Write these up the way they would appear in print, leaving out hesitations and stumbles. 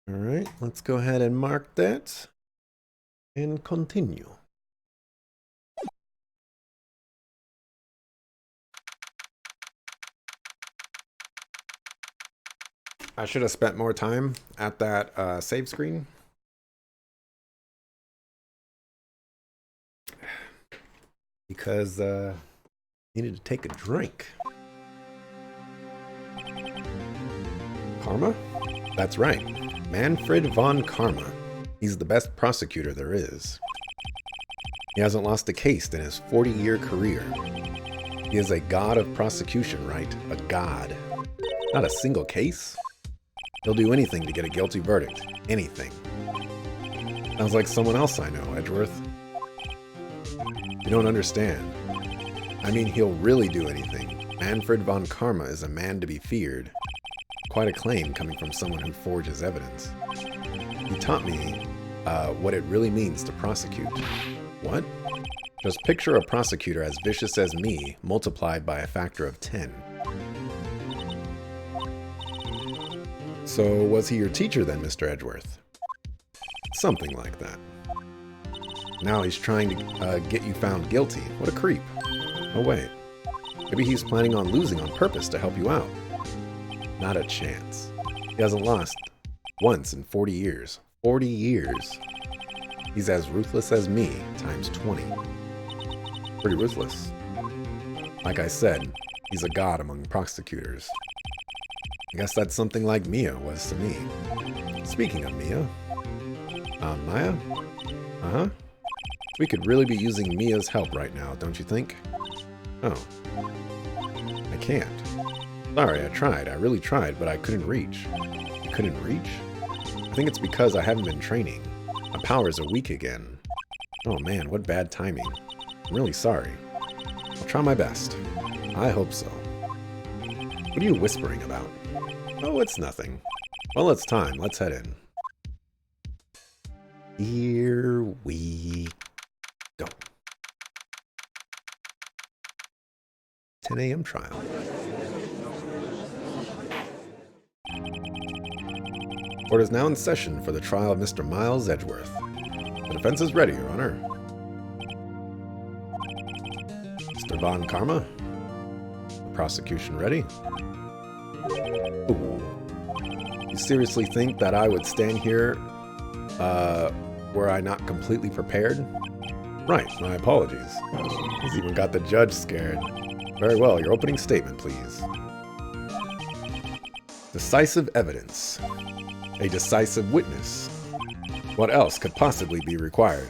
All right, let's go ahead and mark that and continue. I should have spent more time at that save screen. Because needed to take a drink. Karma? That's right. Manfred von Karma. He's the best prosecutor there is. He hasn't lost a case in his 40-year career. He is a god of prosecution, right? A god. Not a single case? He'll do anything to get a guilty verdict. Anything. Sounds like someone else I know, Edgeworth. You don't understand. I mean, he'll really do anything. Manfred von Karma is a man to be feared. Quite a claim coming from someone who forges evidence. He taught me what it really means to prosecute. What? Just picture a prosecutor as vicious as me, multiplied by a factor of 10. So, was he your teacher then, Mr. Edgeworth? Something like that. Now he's trying to get you found guilty. What a creep. Oh wait. Maybe he's planning on losing on purpose to help you out. Not a chance. He hasn't lost once in 40 years. 40 years. He's as ruthless as me, times 20. Pretty ruthless. Like I said, he's a god among prosecutors. I guess that's something like Mia was to me. Speaking of Mia. Maya? Uh-huh. We could really be using Mia's help right now, don't you think? Oh. I can't. Sorry, I tried. I really tried, but I couldn't reach. You couldn't reach? I think it's because I haven't been training. My powers are weak again. Oh man, what bad timing. I'm really sorry. I'll try my best. I hope so. What are you whispering about? Oh, it's nothing. Well, it's time. Let's head in. Here we go. 10 a.m. trial. Court is now in session for the trial of Mr. Miles Edgeworth. The defense is ready, Your Honor. Mr. Von Karma? The prosecution ready? Ooh. You seriously think that I would stand here, were I not completely prepared? Right, my apologies. He's even got the judge scared. Very well, your opening statement, please. Decisive evidence. A decisive witness. What else could possibly be required?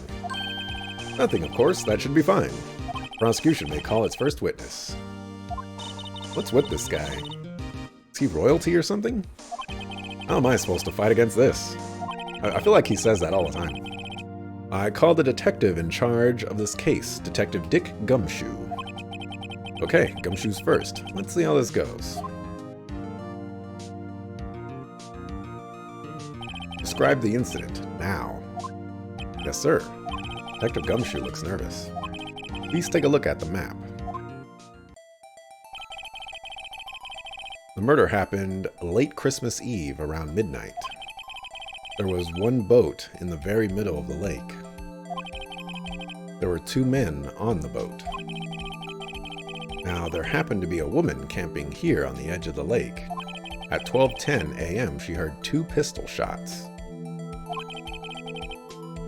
Nothing, of course. That should be fine. Prosecution may call its first witness. What's with this guy? Is he royalty or something? How am I supposed to fight against this? I feel like he says that all the time. I call the detective in charge of this case, Detective Dick Gumshoe. Okay, Gumshoe's first. Let's see how this goes. Describe the incident, now. Yes, sir. Detective Gumshoe looks nervous. Please take a look at the map. The murder happened late Christmas Eve around midnight. There was one boat in the very middle of the lake. There were 2 men on the boat. Now, there happened to be a woman camping here on the edge of the lake. At 12:10 a.m., she heard 2 pistol shots.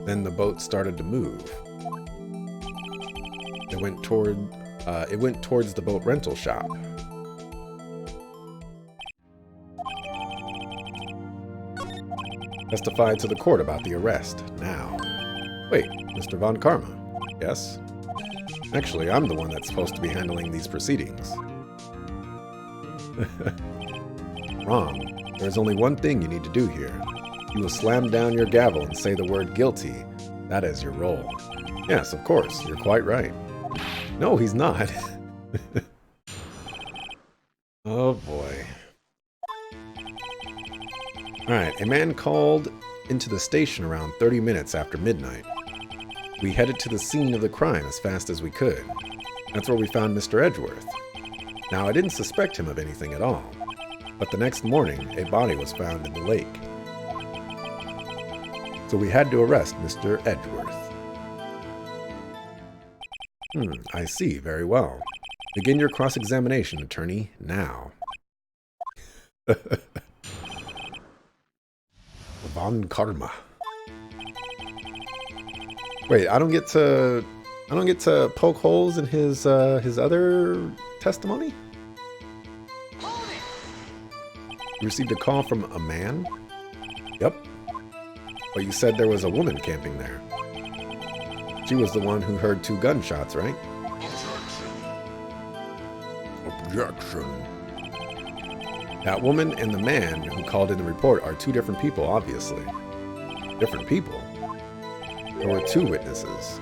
Then the boat started to move. It went towards the boat rental shop. Testify to the court about the arrest, now. Wait, Mr. Von Karma. Yes? Actually, I'm the one that's supposed to be handling these proceedings. Wrong. There's only one thing you need to do here. You will slam down your gavel and say the word guilty. That is your role. Yes, of course. You're quite right. No, he's not. Oh boy. Alright, a man called into the station around 30 minutes after midnight. We headed to the scene of the crime as fast as we could. That's where we found Mr. Edgeworth. Now, I didn't suspect him of anything at all. But the next morning, a body was found in the lake. So we had to arrest Mr. Edgeworth. I see. Very well. Begin your cross-examination, attorney, now. Von Karma. Wait, I don't get to poke holes in his other testimony? You received a call from a man? Yep. But you said there was a woman camping there. She was the one who heard 2 gunshots, right? Objection. That woman and the man who called in the report are 2 different people, obviously. Different people? There were 2 witnesses.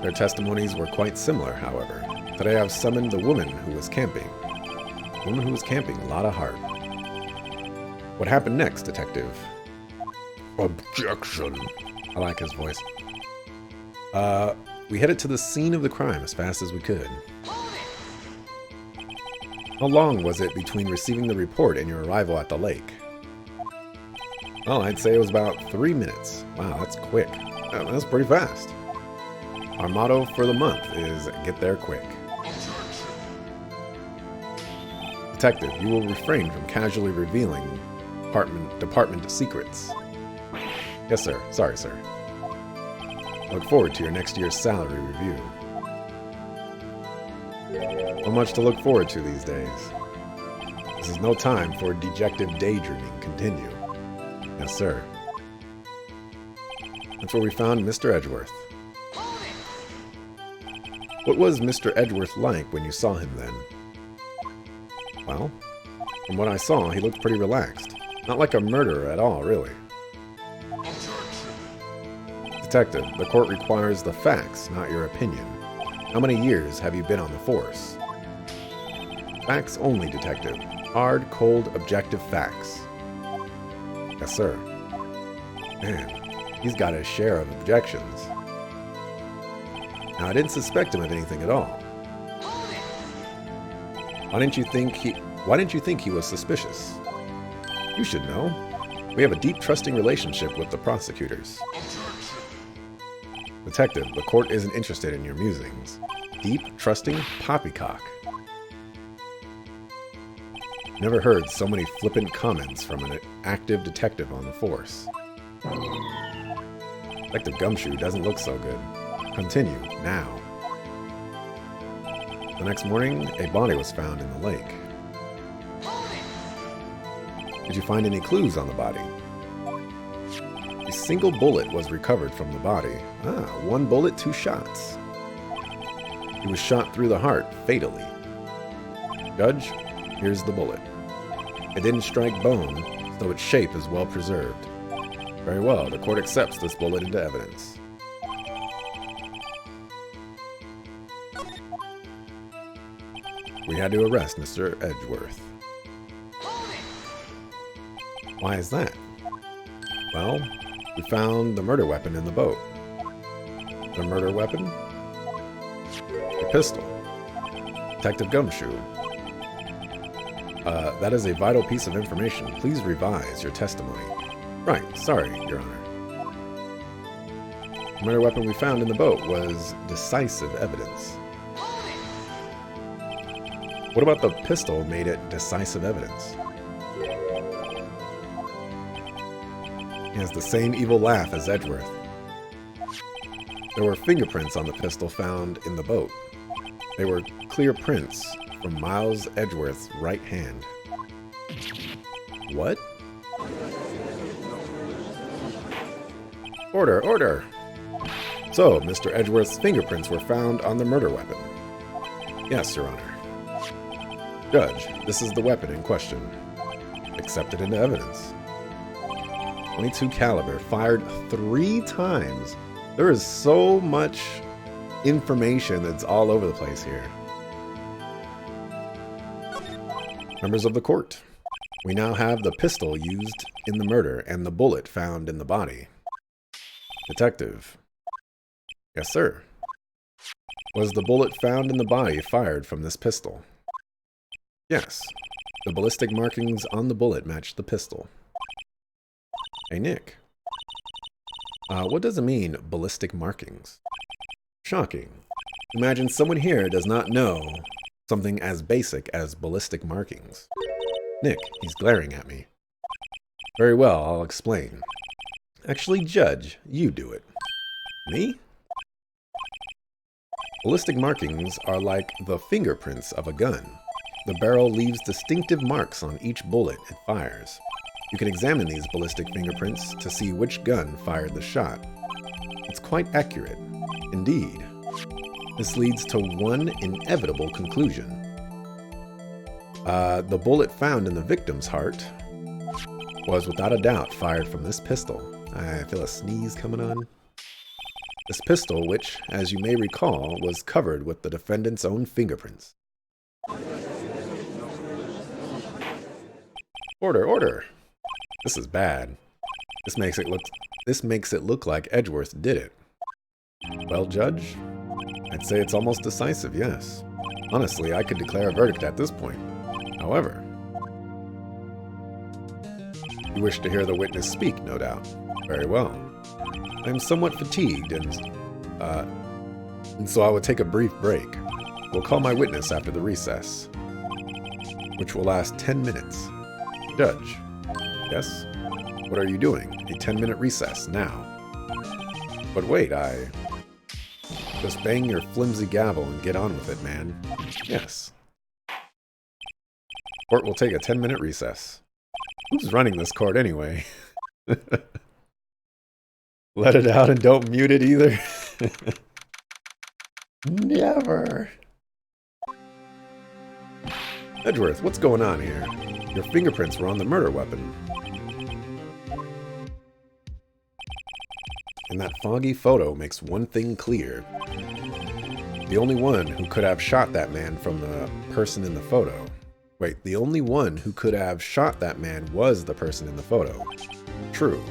Their testimonies were quite similar, however. Today I've summoned the woman who was camping. The woman who was camping, a lot of heart. What happened next, detective? Objection. I like his voice. We headed to the scene of the crime as fast as we could. How long was it between receiving the report and your arrival at the lake? Well, I'd say it was about 3 minutes. Wow, that's quick. That's pretty fast. Our motto for the month is get there quick. Detective, you will refrain from casually revealing department secrets. Yes, sir. Sorry, sir. Look forward to your next year's salary review. So much to look forward to these days. This is no time for dejected daydreaming. Continue. Yes, sir. That's where we found Mr. Edgeworth. What was Mr. Edgeworth like when you saw him then? Well, from what I saw, he looked pretty relaxed. Not like a murderer at all, really. Detective, the court requires the facts, not your opinion. How many years have you been on the force? Facts only, detective. Hard, cold, objective facts. Yes, sir. Man, he's got his share of objections. Now, I didn't suspect him of anything at all. Why didn't you think he was suspicious? You should know. We have a deep, trusting relationship with the prosecutors. Detective, the court isn't interested in your musings. Deep, trusting, poppycock. Never heard so many flippant comments from an active detective on the force. Detective Gumshoe doesn't look so good. Continue, now. The next morning, a body was found in the lake. Did you find any clues on the body? A single bullet was recovered from the body. 1 bullet, 2 shots. He was shot through the heart, fatally. Judge, here's the bullet. It didn't strike bone, so its shape is well preserved. Very well, the court accepts this bullet into evidence. We had to arrest Mr. Edgeworth. Why is that? Well, we found the murder weapon in the boat. The murder weapon? The pistol. Detective Gumshoe. That is a vital piece of information. Please revise your testimony. Right, sorry, Your Honor. The murder weapon we found in the boat was decisive evidence. What about the pistol made it decisive evidence? He has the same evil laugh as Edgeworth. There were fingerprints on the pistol found in the boat. They were clear prints from Miles Edgeworth's right hand. What? Order, order! So, Mr. Edgeworth's fingerprints were found on the murder weapon. Yes, Your Honor. Judge, this is the weapon in question. Accepted into evidence. .22 caliber, fired 3 times. There is so much information that's all over the place here. Members of the court, we now have the pistol used in the murder and the bullet found in the body. Detective. Yes, sir. Was the bullet found in the body fired from this pistol? Yes. The ballistic markings on the bullet matched the pistol. Hey, Nick. What does it mean, ballistic markings? Shocking. Imagine someone here does not know something as basic as ballistic markings. Nick, he's glaring at me. Very well, I'll explain. Actually, Judge, you do it. Me? Ballistic markings are like the fingerprints of a gun. The barrel leaves distinctive marks on each bullet it fires. You can examine these ballistic fingerprints to see which gun fired the shot. It's quite accurate. Indeed. This leads to one inevitable conclusion. The bullet found in the victim's heart was without a doubt fired from this pistol. I feel a sneeze coming on. This pistol, which, as you may recall, was covered with the defendant's own fingerprints. Order, order! This is bad. This makes it look like Edgeworth did it. Well, Judge, I'd say it's almost decisive, yes. Honestly, I could declare a verdict at this point. However, you wish to hear the witness speak, no doubt. Very well. I am somewhat fatigued, and so I will take a brief break. We'll call my witness after the recess, which will last 10 minutes. Judge. Yes? What are you doing? A 10-minute recess, now. But wait, just bang your flimsy gavel and get on with it, man. Yes. Court will take a 10-minute recess. Who's running this court anyway? Let it out and don't mute it either. Never. Edgeworth, what's going on here? Your fingerprints were on the murder weapon. And that foggy photo makes one thing clear. The only one who could have shot that man from the person in the photo. Wait, the only one who could have shot that man was the person in the photo. True.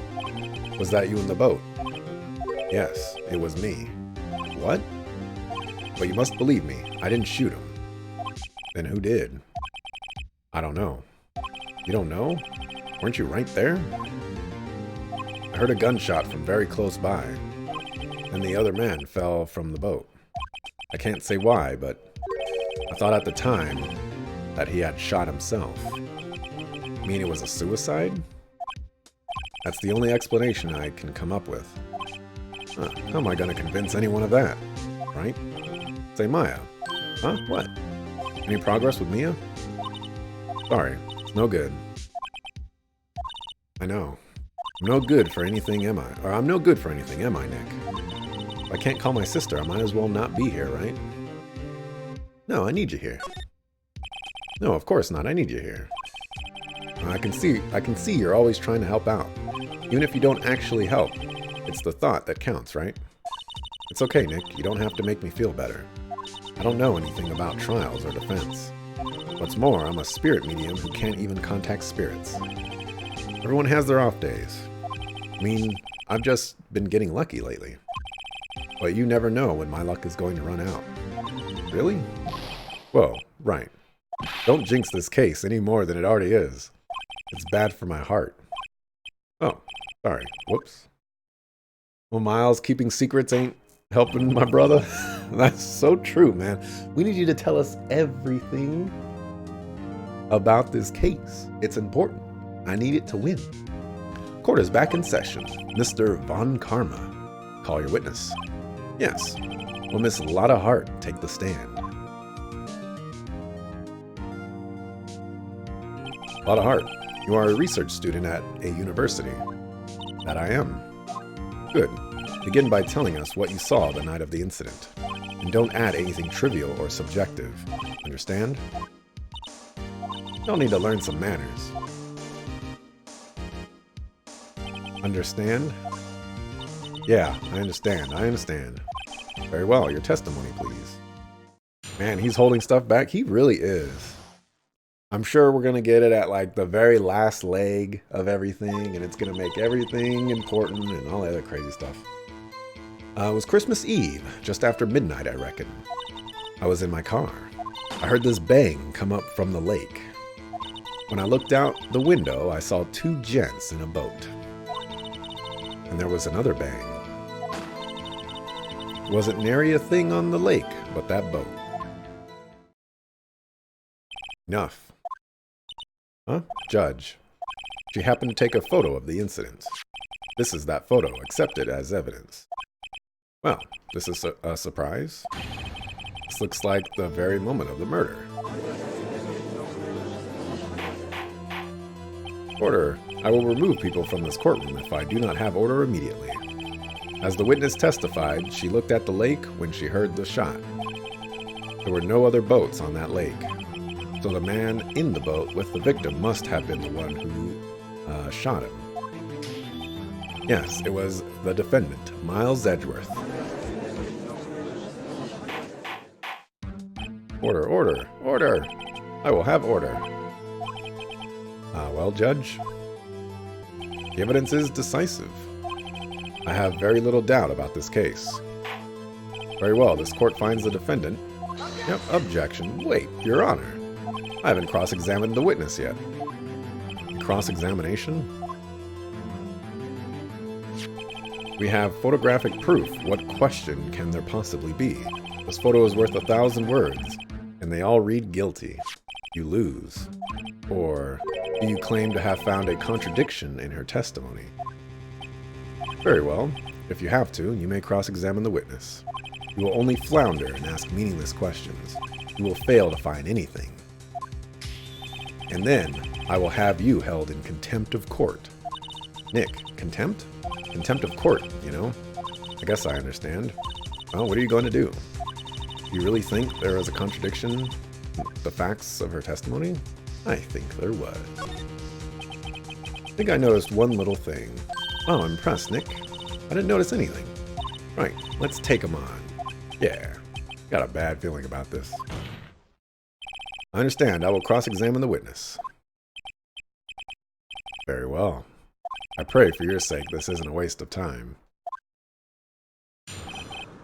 Was that you in the boat? Yes, it was me. What? But you must believe me, I didn't shoot him. Then who did? I don't know. You don't know? Weren't you right there? I heard a gunshot from very close by, and the other man fell from the boat. I can't say why, but I thought at the time that he had shot himself. You mean it was a suicide? That's the only explanation I can come up with. Huh, how am I going to convince anyone of that? Right? Say, Maya. Huh? What? Any progress with Mia? Sorry, it's no good. I know. I'm no good for anything, am I? Or I'm no good for anything, am I, Nick? If I can't call my sister, I might as well not be here, right? No, I need you here. No, of course not. I need you here. I can see you're always trying to help out. Even if you don't actually help, it's the thought that counts, right? It's okay, Nick. You don't have to make me feel better. I don't know anything about trials or defense. What's more, I'm a spirit medium who can't even contact spirits. Everyone has their off days. I mean, I've just been getting lucky lately. But you never know when my luck is going to run out. Really? Whoa, right. Don't jinx this case any more than it already is. It's bad for my heart. Oh, sorry. Whoops. Well, Miles, keeping secrets ain't helping my brother. That's so true, man. We need you to tell us everything about this case. It's important. I need it to win. Court is back in session. Mr. Von Karma. Call your witness. Yes. Will Miss Lotta Hart take the stand? Lotta Hart, you are a research student at a university. That I am. Good. Begin by telling us what you saw the night of the incident. And don't add anything trivial or subjective. Understand? You'll need to learn some manners. Understand? Yeah, I understand. Very well, your testimony, please. Man, he's holding stuff back. He really is. I'm sure we're going to get it at like the very last leg of everything, and it's going to make everything important and all that other crazy stuff. It was Christmas Eve, just after midnight, I reckon. I was in my car. I heard this bang come up from the lake. When I looked out the window, I saw two gents in a boat. And there was another bang. Wasn't nary a thing on the lake but that boat. Enough. Huh? Judge. She happened to take a photo of the incident. This is that photo, accepted as evidence. Well, this is a surprise. This looks like the very moment of the murder. Order. I will remove people from this courtroom if I do not have order immediately. As the witness testified, she looked at the lake when she heard the shot. There were no other boats on that lake. So the man in the boat with the victim must have been the one who shot him. Yes, it was the defendant, Miles Edgeworth. Order, order, order! I will have order. Well, Judge, the evidence is decisive. I have very little doubt about this case. Very well, this court finds the defendant. Yep, objection. Wait, Your Honor. I haven't cross-examined the witness yet. Cross-examination? We have photographic proof. What question can there possibly be? This photo is worth 1,000 words, and they all read guilty. You lose. Or do you claim to have found a contradiction in her testimony? Very well. If you have to, you may cross-examine the witness. You will only flounder and ask meaningless questions. You will fail to find anything. And then, I will have you held in contempt of court. Nick, contempt? Contempt of court, you know? I guess I understand. Well, what are you going to do? You really think there was a contradiction in the facts of her testimony? I think there was. I think I noticed one little thing. Oh, I'm impressed, Nick. I didn't notice anything. Right, let's take him on. Yeah, got a bad feeling about this. I understand. I will cross-examine the witness. Very well. I pray for your sake this isn't a waste of time.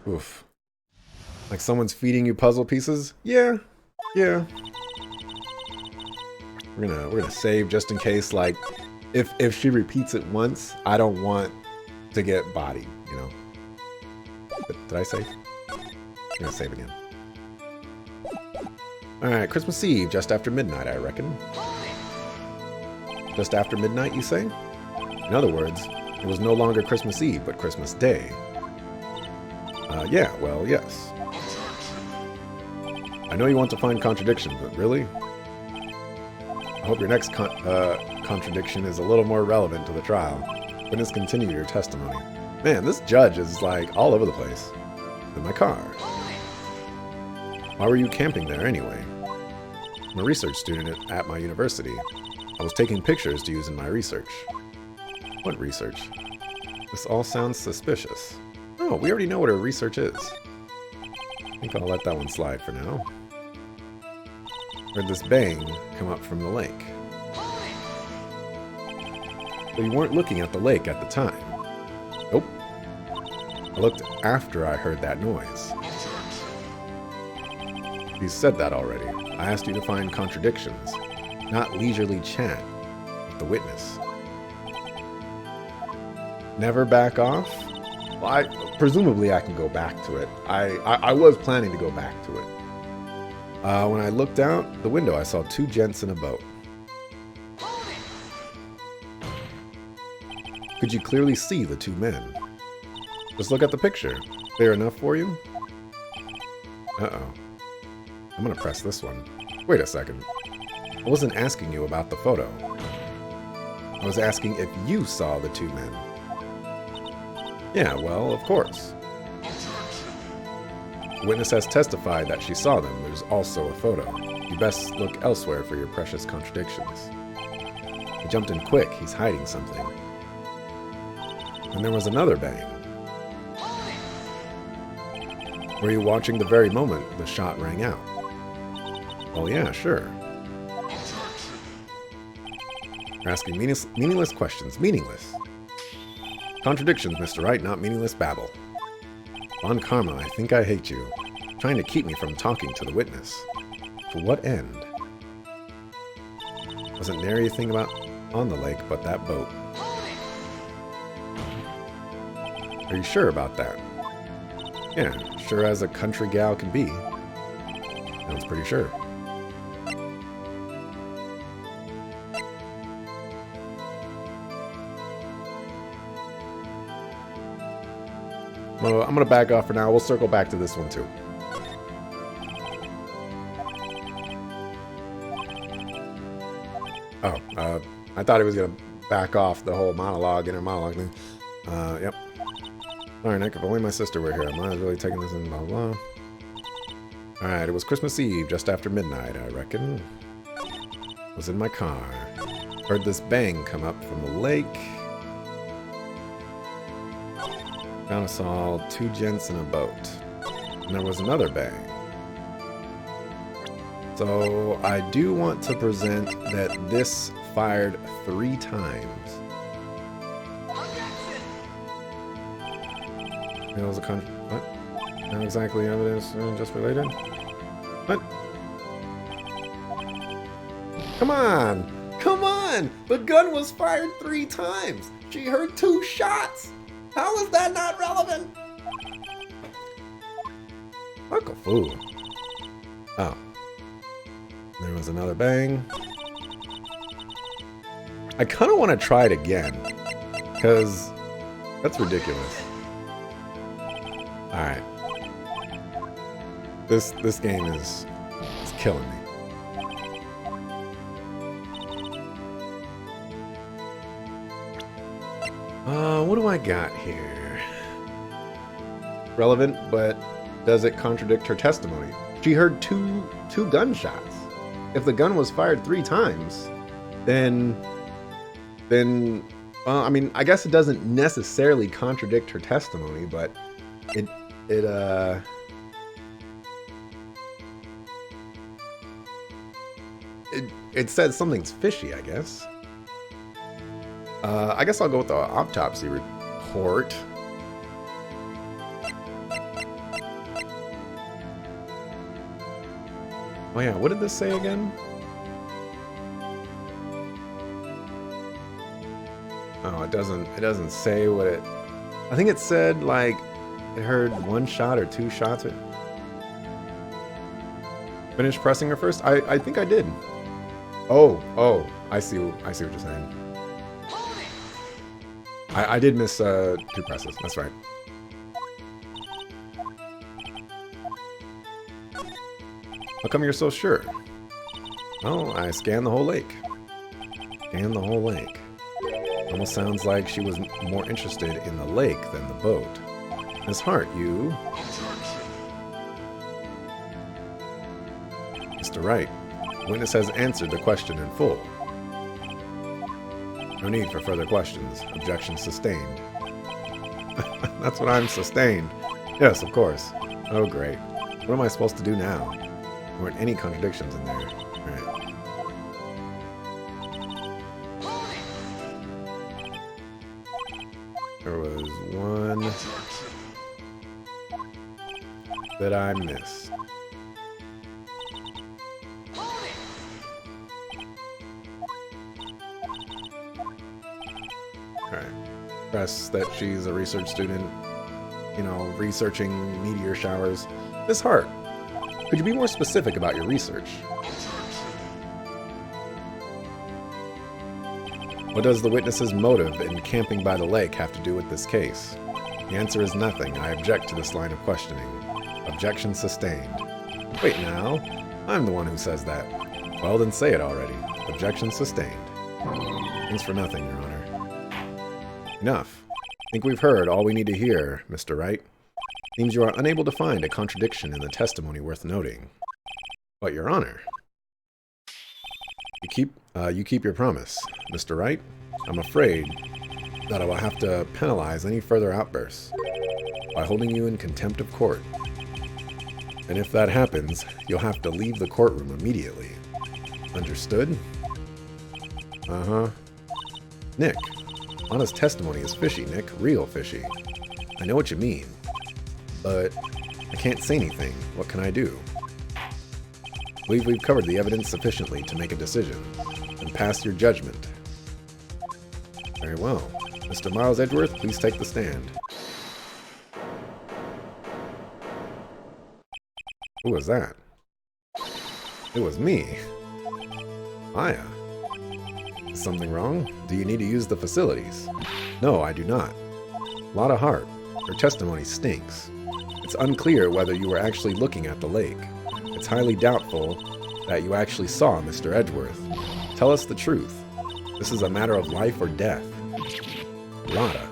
Oof. Like someone's feeding you puzzle pieces? Yeah. Yeah. We're gonna save just in case, like, if she repeats it once, I don't want to get bodied, you know. Did I save? I'm gonna save again. Alright, Christmas Eve, just after midnight, I reckon. Just after midnight, you say? In other words, it was no longer Christmas Eve, but Christmas Day. Yeah, well, yes. I know you want to find contradictions, but really? I hope your next contradiction is a little more relevant to the trial. Witness, continue your testimony. Man, this judge is, like, all over the place. In my car. Why were you camping there anyway? I'm a research student at my university. I was taking pictures to use in my research. What research? This all sounds suspicious. Oh, we already know what our research is. I think I'll let that one slide for now. Heard this bang come up from the lake. But you weren't looking at the lake at the time. Nope. I looked after I heard that noise. You said that already. I asked you to find contradictions, not leisurely chat with the witness. Never back off? Well, presumably I can go back to it. I was planning to go back to it. When I looked out the window, I saw two gents in a boat. Could you clearly see the two men? Just look at the picture. Clear enough for you? Uh-oh. I'm gonna press this one. Wait a second. I wasn't asking you about the photo. I was asking if you saw the two men. Yeah, well, of course. The witness has testified that she saw them. There's also a photo. You best look elsewhere for your precious contradictions. He jumped in quick. He's hiding something. And there was another bang. Were you watching the very moment the shot rang out? Oh yeah, sure. You're asking meaningless questions. Meaningless. Contradictions, Mr. Wright, not meaningless babble. Von Karma, I think I hate you. Trying to keep me from talking to the witness. To what end? Wasn't nary a thing about on the lake but that boat. Are you sure about that? Yeah, sure as a country gal can be. Sounds pretty sure. Well, I'm going to back off for now. We'll circle back to this one too. Oh, I thought he was going to back off the whole monologue, inner monologue thing. Yep. Sorry, Nick, if only my sister were here. I might have really taken this in, blah, blah. Alright, it was Christmas Eve, just after midnight, I reckon. Was in my car. Heard this bang come up from the lake. Found us all 2 gents in a boat. And there was another bang. So I do want to present that this fired 3 times. It was a what? Not exactly evidence, just related. What? Come on! Come on! The gun was fired 3 times! She heard 2 shots! How is that not relevant? Fuck a fool. Oh. There was another bang. I kind of want to try it again. Because that's ridiculous. Alright. This game is killing me. What do I got here? Relevant, but does it contradict her testimony? She heard two gunshots. If the gun was fired 3 times, then well, I mean, I guess it doesn't necessarily contradict her testimony, but it says something's fishy, I guess. I guess I'll go with the autopsy report. Oh yeah, what did this say again? Oh, it doesn't say what it... I think it said, like, it heard 1 shot or 2 shots. Finish pressing her first? I think I did. Oh, I see what you're saying. I did miss 2 presses, that's right. How come you're so sure? Oh, I scanned the whole lake. Scanned the whole lake. Almost sounds like she was more interested in the lake than the boat. Miss Hart, you... Mr. Wright, witness has answered the question in full. No need for further questions. Objection sustained. That's what I'm sustained. Yes, of course. Oh, great. What am I supposed to do now? There weren't any contradictions in there. Alright. There was 1 that I missed. Alright. Press that she's a research student, you know, researching meteor showers. Miss Hart, could you be more specific about your research? What does the witness's motive in camping by the lake have to do with this case? The answer is nothing. I object to this line of questioning. Objection sustained. Wait now, I'm the one who says that. Well, then say it already. Objection sustained. Thanks for nothing, Your Honor. Enough. I think we've heard all we need to hear, Mr. Wright. Seems you are unable to find a contradiction in the testimony worth noting. But, Your Honor, you keep your promise, Mr. Wright. I'm afraid that I will have to penalize any further outbursts by holding you in contempt of court. And if that happens, you'll have to leave the courtroom immediately. Understood? Uh-huh. Nick, Anna's testimony is fishy, Nick. Real fishy. I know what you mean. But I can't say anything. What can I do? I believe we've covered the evidence sufficiently to make a decision and pass your judgment. Very well. Mr. Miles Edgeworth, please take the stand. Who was that? It was me. Maya. Is something wrong? Do you need to use the facilities? No, I do not. Lot of heart. Your testimony stinks. It's unclear whether you were actually looking at the lake. It's highly doubtful that you actually saw Mr. Edgeworth. Tell us the truth. This is a matter of life or death. Lotta.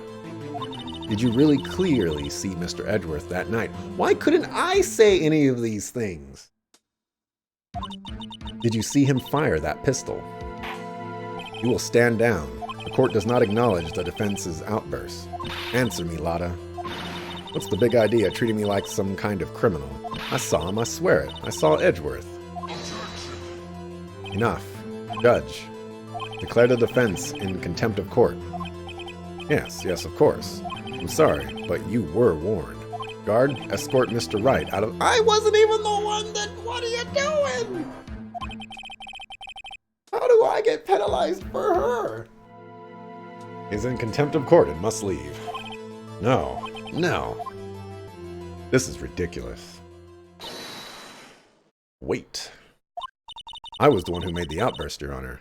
Did you really clearly see Mr. Edgeworth that night? Why couldn't I say any of these things? Did you see him fire that pistol? You will stand down. The court does not acknowledge the defense's outburst. Answer me, Lotta. What's the big idea treating me like some kind of criminal? I saw him, I swear it. I saw Edgeworth. Enough. Judge. Declare the defense in contempt of court. Yes, of course. I'm sorry, but you were warned. Guard, escort Mr. Wright out of... I wasn't even the one that... What are you doing? How do I get penalized for her? He's in contempt of court and must leave. No. This is ridiculous. Wait. I was the one who made the outburst, Your Honor.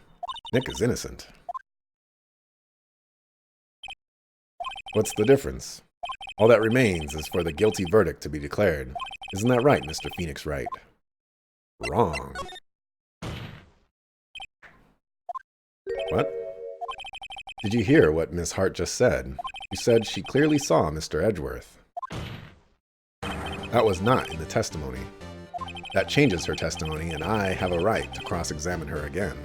Nick is innocent. What's the difference? All that remains is for the guilty verdict to be declared. Isn't that right, Mr. Phoenix Wright? Wrong. What? Did you hear what Miss Hart just said? You said she clearly saw Mr. Edgeworth. That was not in the testimony. That changes her testimony, and I have a right to cross-examine her again.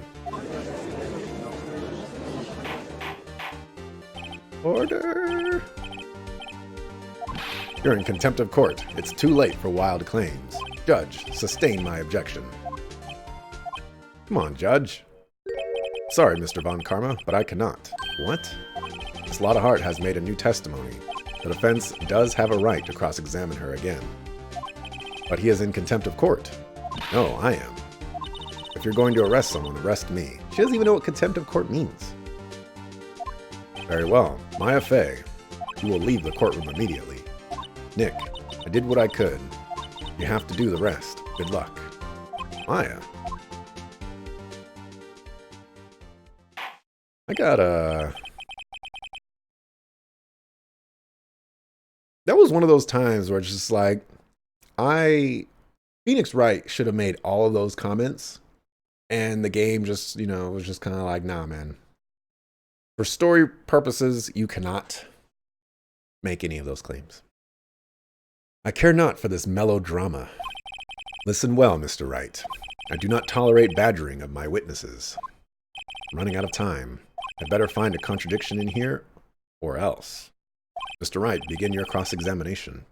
Order! You're in contempt of court. It's too late for wild claims. Judge, sustain my objection. Come on, Judge. Sorry, Mr. Von Karma, but I cannot. What? Miss Lotta Hart has made a new testimony. The defense does have a right to cross-examine her again. But he is in contempt of court. No, I am. If you're going to arrest someone, arrest me. She doesn't even know what contempt of court means. Very well. Maya Fey, you will leave the courtroom immediately. Nick, I did what I could. You have to do the rest. Good luck. Maya. That was one of those times where it's just like, Phoenix Wright should have made all of those comments, and the game just, was just kind of like, nah, man. For story purposes, you cannot make any of those claims. I care not for this melodrama. Listen well, Mr. Wright. I do not tolerate badgering of my witnesses. I'm running out of time. I'd better find a contradiction in here, or else. Mr. Wright, begin your cross-examination.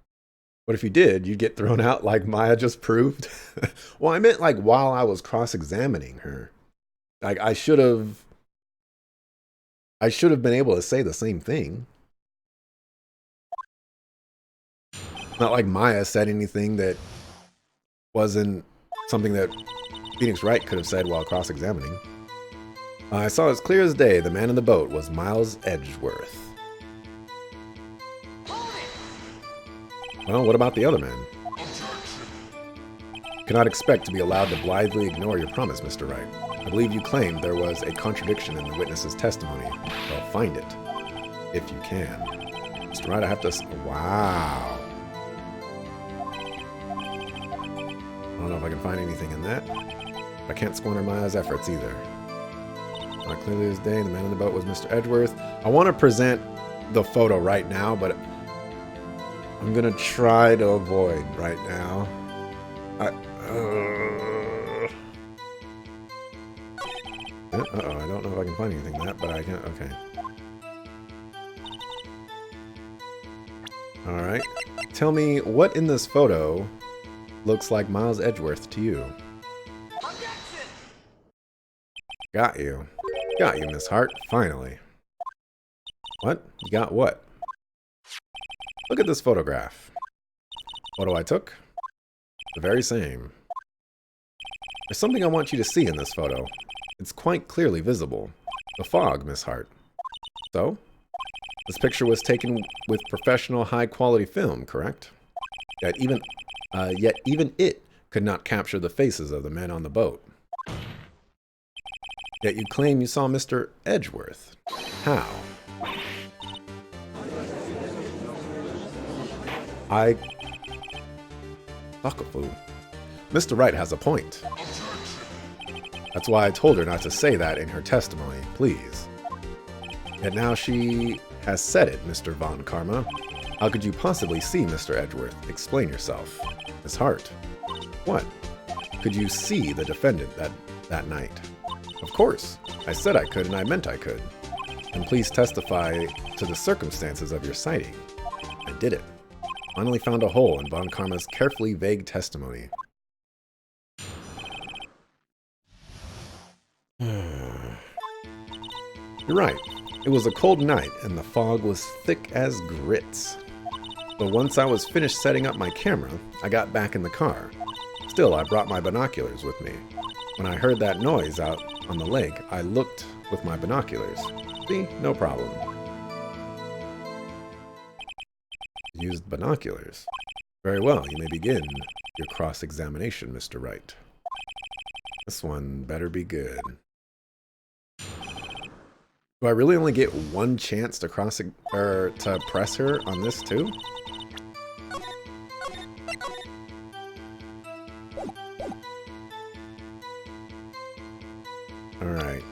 What if you did? You'd get thrown out like Maya just proved? Well, I meant like while I was cross-examining her. Like I should have been able to say the same thing. Not like Maya said anything that wasn't something that Phoenix Wright could have said while cross-examining. I saw as clear as day the man in the boat was Miles Edgeworth. Well, what about the other man? You cannot expect to be allowed to blithely ignore your promise, Mr. Wright. I believe you claimed there was a contradiction in the witness's testimony. Well, find it, if you can. Mr. Wright, I have to... Wow. I don't know if I can find anything in that. I can't squander Maya's efforts either. Not clearly as day, the man in the boat was Mr. Edgeworth. I want to present the photo right now, but I'm going to try to avoid right now. Uh-oh, I don't know if I can find anything in that, but I can. Okay. Alright. Tell me what in this photo looks like Miles Edgeworth to you. Got you. Got you, Miss Hart. Finally. What? You got what? Look at this photograph. Photo I took? The very same. There's something I want you to see in this photo. It's quite clearly visible. The fog, Miss Hart. So? This picture was taken with professional high-quality film, correct? Yet even it could not capture the faces of the men on the boat. Yet you claim you saw Mr. Edgeworth. How? Fuckafoo. Mr. Wright has a point. That's why I told her not to say that in her testimony, please. Yet now she has said it, Mr. Von Karma. How could you possibly see Mr. Edgeworth? Explain yourself. Miss Hart. What? Could you see the defendant that night? Of course. I said I could and I meant I could. And please testify to the circumstances of your sighting. I did it. Finally found a hole in Von Karma's carefully vague testimony. You're right. It was a cold night and the fog was thick as grits. But once I was finished setting up my camera, I got back in the car. Still, I brought my binoculars with me. When I heard that noise out on the lake, I looked with my binoculars. See? No problem. Used binoculars. Very well, you may begin your cross-examination, Mr. Wright. This one better be good. Do I really only get one chance to to press her on this too? All right.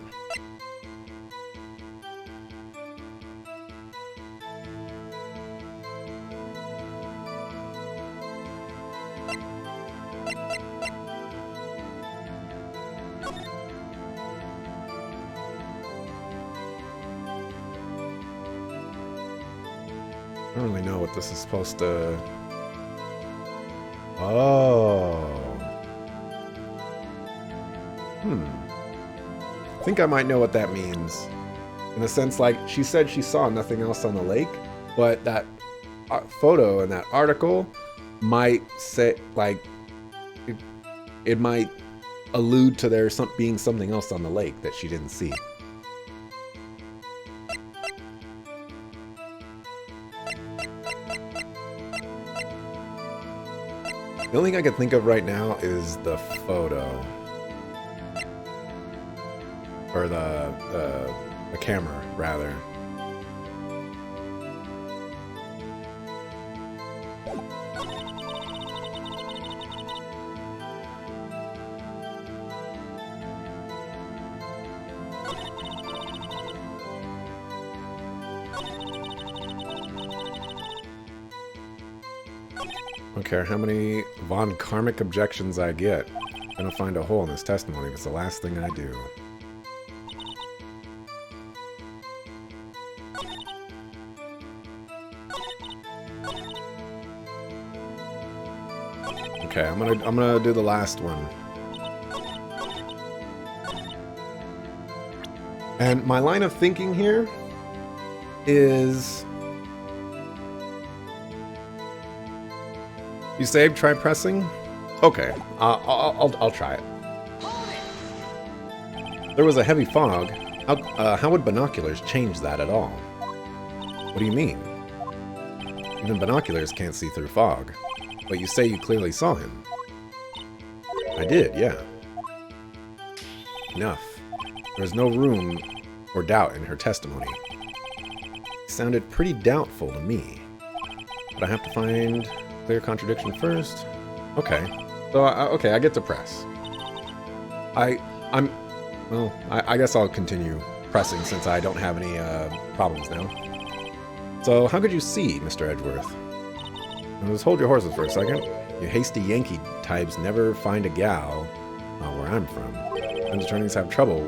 I don't really know what this is supposed to... Oh. I think I might know what that means. In the sense, like, she said she saw nothing else on the lake, but that photo and that article might say, like, it might allude to there being something else on the lake that she didn't see. The only thing I can think of right now is the photo. Or the camera, rather. I don't care how many Von Karmic objections I get. I'm gonna find a hole in this testimony if it's the last thing I do. Okay, I'm gonna do the last one. And my line of thinking here is... You saved? Try pressing? Okay, I'll try it. There was a heavy fog. How would binoculars change that at all? What do you mean? Even binoculars can't see through fog. But you say you clearly saw him. I did, yeah. Enough. There was no room for doubt in her testimony. It sounded pretty doubtful to me. But I have to find clear contradiction first. Okay. So, okay, I get to press. I guess I'll continue pressing since I don't have any problems now. So, how could you see, Mr. Edgeworth? Just hold your horses for a second. You hasty Yankee types never find a gal where I'm from. And attorneys have trouble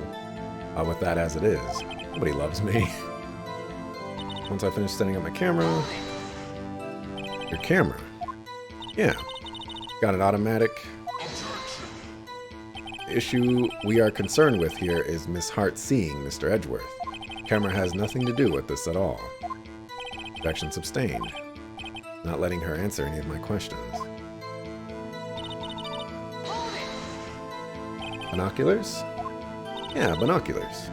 with that as it is. Nobody loves me. Once I finish setting up my camera... Your camera? Yeah. Got an automatic. The issue we are concerned with here is Miss Hart seeing Mr. Edgeworth. The camera has nothing to do with this at all. Objection sustained. Not letting her answer any of my questions. Binoculars? Yeah, binoculars.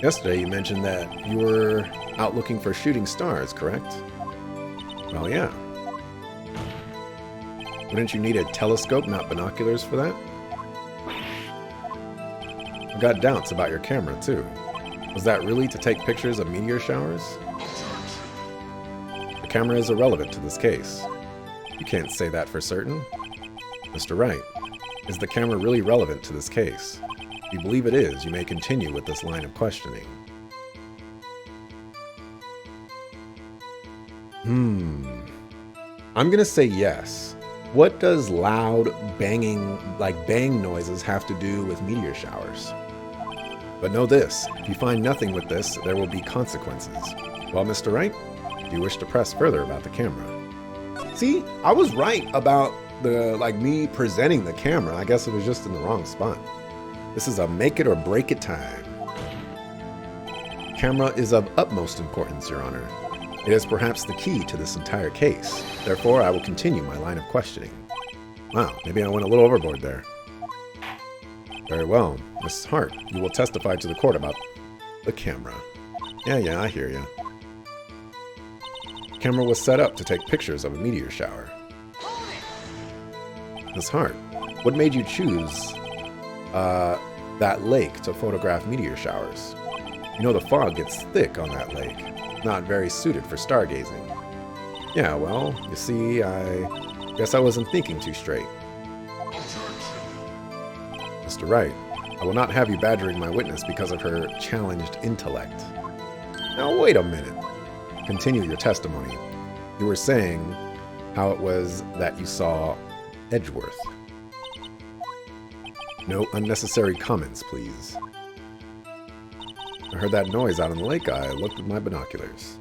Yesterday you mentioned that you were out looking for shooting stars, correct? Well, yeah. Wouldn't you need a telescope, not binoculars, for that? I've got doubts about your camera, too. Was that really to take pictures of meteor showers? The camera is irrelevant to this case. You can't say that for certain. Mr. Wright, is the camera really relevant to this case? If you believe it is, you may continue with this line of questioning. I'm gonna say yes. What does loud banging, like bang noises, have to do with meteor showers? But know this, if you find nothing with this, there will be consequences. Well, Mr. Wright, do you wish to press further about the camera? See, I was right about me presenting the camera. I guess it was just in the wrong spot. This is a make it or break it time. Camera is of utmost importance, Your Honor. It is perhaps the key to this entire case. Therefore, I will continue my line of questioning. Wow, maybe I went a little overboard there. Very well. Mrs. Hart, you will testify to the court about the camera. Yeah, I hear you. The camera was set up to take pictures of a meteor shower. Ms. Hart, what made you choose that lake to photograph meteor showers? You know the fog gets thick on that lake. Not very suited for stargazing. Yeah, well, you see, I guess I wasn't thinking too straight. Mr. Wright, I will not have you badgering my witness because of her challenged intellect. Now, wait a minute. Continue your testimony. You were saying how it was that you saw Edgeworth. No unnecessary comments, please. I heard that noise out in the lake. I looked with my binoculars.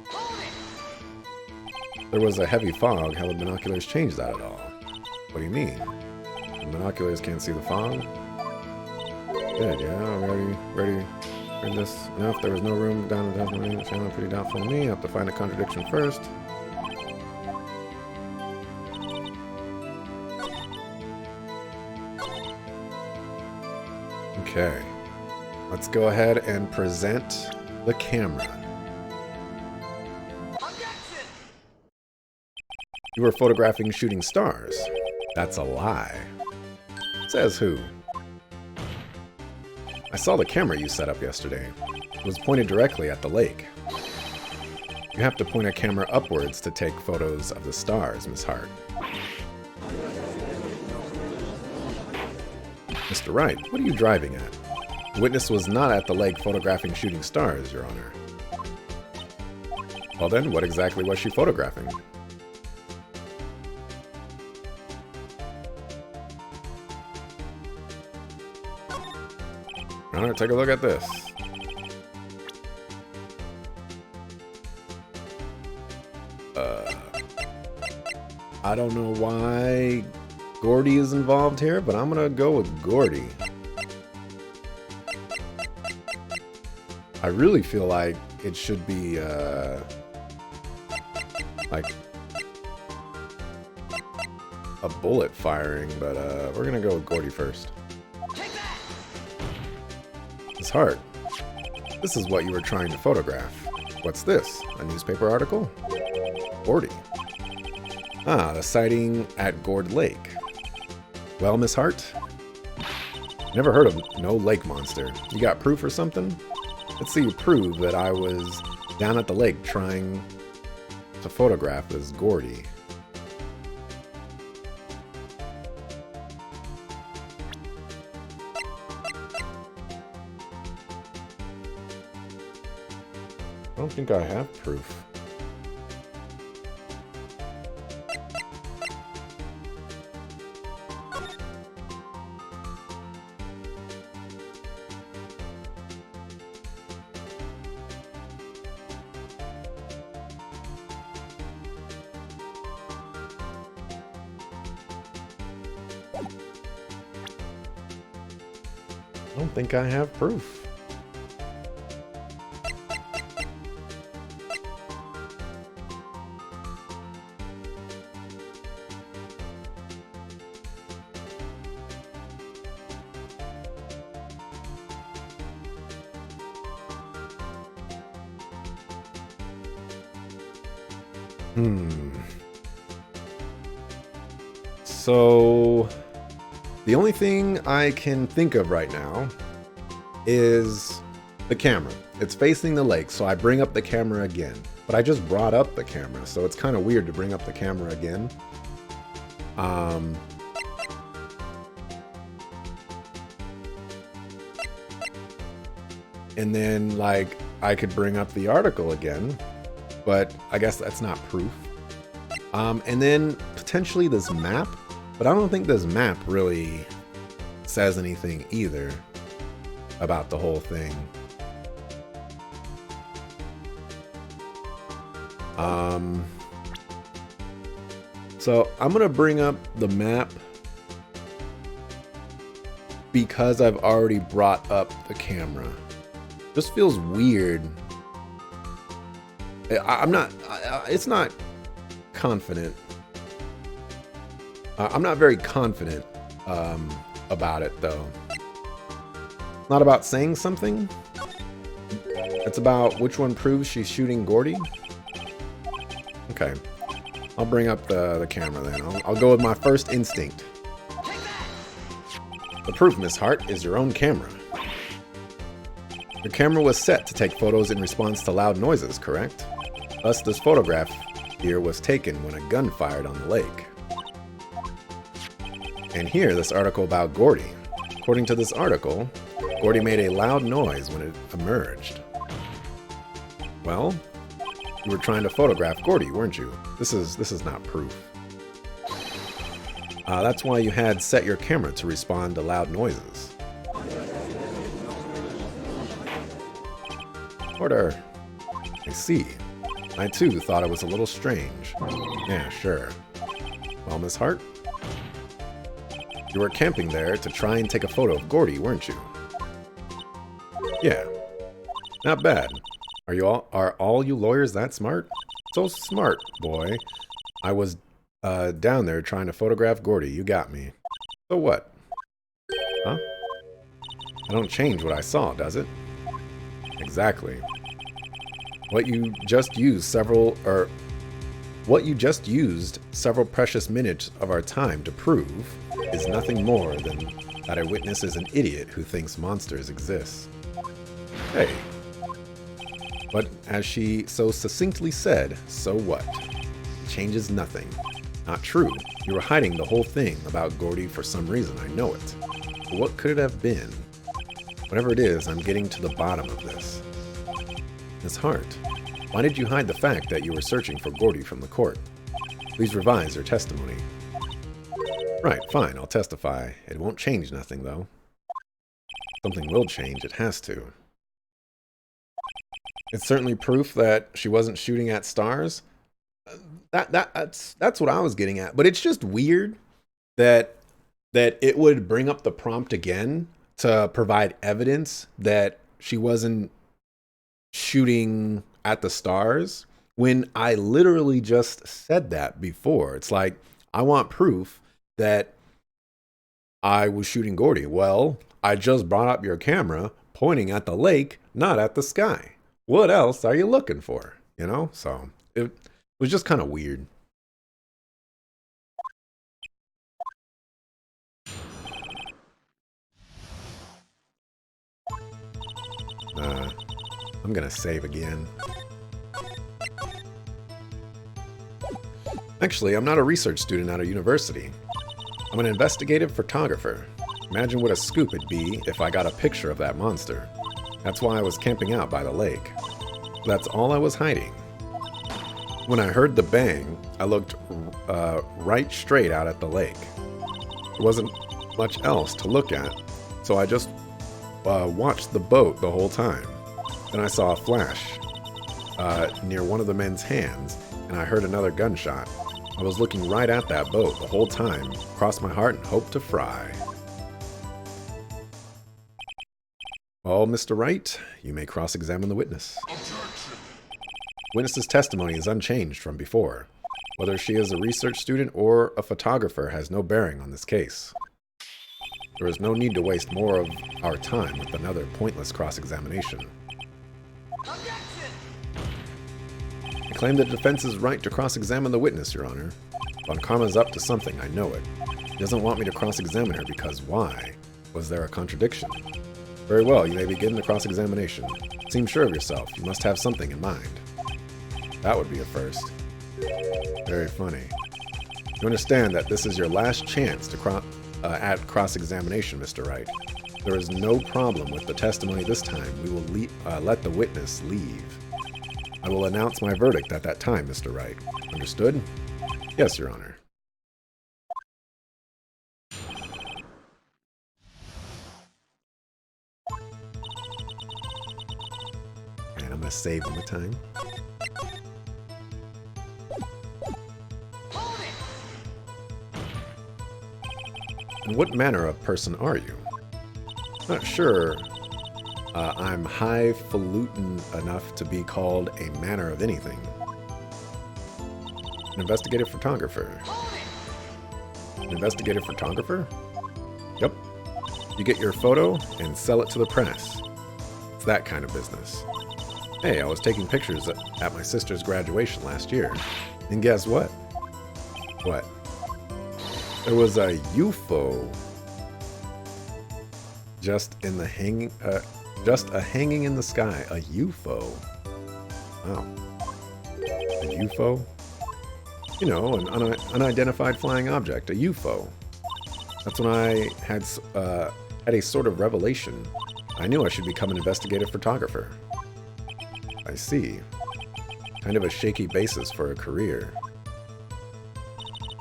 There was a heavy fog. How would binoculars change that at all? What do you mean? The binoculars can't see the fog? Good, yeah, ready. Heard this enough. There was no room down the testimony. Channel pretty doubtful to me. I have to find a contradiction first. Okay. Let's go ahead and present the camera. You were photographing shooting stars. That's a lie. Says who? I saw the camera you set up yesterday. It was pointed directly at the lake. You have to point a camera upwards to take photos of the stars, Miss Hart. Mr. Wright, what are you driving at? The witness was not at the lake photographing shooting stars, Your Honor. Well then, what exactly was she photographing? Your Honor, take a look at this. I don't know why Gordy is involved here, but I'm gonna go with Gordy. I really feel like it should be, like a bullet firing, but we're gonna go with Gordy first. Miss Hart, this is what you were trying to photograph. What's this? A newspaper article? Gordy. Ah, the sighting at Gourd Lake. Well, Miss Hart? Never heard of no lake monster. You got proof or something? Let's see you prove that I was down at the lake trying to photograph this Gordy. I don't think I have proof. I don't think I have proof. So the only thing I can think of right now is the camera. It's facing the lake, so I bring up the camera again. But I just brought up the camera, so it's kind of weird to bring up the camera again. And then, like, I could bring up the article again, but I guess that's not proof. And then potentially this map, but I don't think this map really says anything either about the whole thing. So I'm gonna bring up the map because I've already brought up the camera. Just feels weird. It's not confident. I'm not very confident about it though. Not about saying something. It's about which one proves she's shooting Gordy. Okay. I'll bring up the camera then. I'll go with my first instinct. The proof, Miss Hart, is your own camera. Your camera was set to take photos in response to loud noises, correct? Thus, this photograph here was taken when a gun fired on the lake. And here, this article about Gordy. According to this article, Gordy made a loud noise when it emerged. Well, you were trying to photograph Gordy, weren't you? This is not proof. That's why you had set your camera to respond to loud noises. Order. I see. I too thought it was a little strange. Yeah, sure. Well, Miss Hart, you were camping there to try and take a photo of Gordy, weren't you? Yeah. Not bad. Are all you lawyers that smart? So smart, boy. I was down there trying to photograph Gordy. You got me. So what? Huh? I don't change what I saw, does it? Exactly. What you just used several precious minutes of our time to prove is nothing more than that a witness is an idiot who thinks monsters exist. Hey. But as she so succinctly said, so what? It changes nothing. Not true. You were hiding the whole thing about Gordy for some reason, I know it. But what could it have been? Whatever it is, I'm getting to the bottom of this. Miss Hart, why did you hide the fact that you were searching for Gordy from the court? Please revise your testimony. Right, fine, I'll testify. It won't change nothing, though. Something will change, it has to. It's certainly proof that she wasn't shooting at stars. That's what I was getting at. But it's just weird that it would bring up the prompt again to provide evidence that she wasn't shooting at the stars when I literally just said that before. It's like, I want proof that I was shooting Gordy. Well, I just brought up your camera pointing at the lake, not at the sky. What else are you looking for? You know? So it was just kind of weird. I'm gonna save again. Actually, I'm not a research student at a university. I'm an investigative photographer. Imagine what a scoop it'd be if I got a picture of that monster. That's why I was camping out by the lake. That's all I was hiding. When I heard the bang, I looked right straight out at the lake. There wasn't much else to look at, so I just watched the boat the whole time. Then I saw a flash near one of the men's hands, and I heard another gunshot. I was looking right at that boat the whole time, crossed my heart and hoped to fry. Well, Mr. Wright, you may cross-examine the witness. Objection. Witness's testimony is unchanged from before. Whether she is a research student or a photographer has no bearing on this case. There is no need to waste more of our time with another pointless cross-examination. I claim the defense's right to cross-examine the witness, Your Honor. Von Karma's up to something, I know it. He doesn't want me to cross-examine her because why? Was there a contradiction? Very well, you may begin the cross-examination. Seem sure of yourself. You must have something in mind. That would be a first. Very funny. You understand that this is your last chance to add cross-examination, Mr. Wright. There is no problem with the testimony this time. We will let the witness leave. I will announce my verdict at that time, Mr. Wright. Understood? Yes, Your Honor. And I'm going to save one more time. And what manner of person are you? Not sure I'm highfalutin enough to be called a manner of anything. An investigative photographer. An investigative photographer? Yep. You get your photo and sell it to the press. It's that kind of business. Hey, I was taking pictures at my sister's graduation last year. And guess what? What? There was a UFO just a hanging in the sky. A UFO. Wow. A UFO? You know, an unidentified flying object. A UFO. That's when I had a sort of revelation. I knew I should become an investigative photographer. I see. Kind of a shaky basis for a career.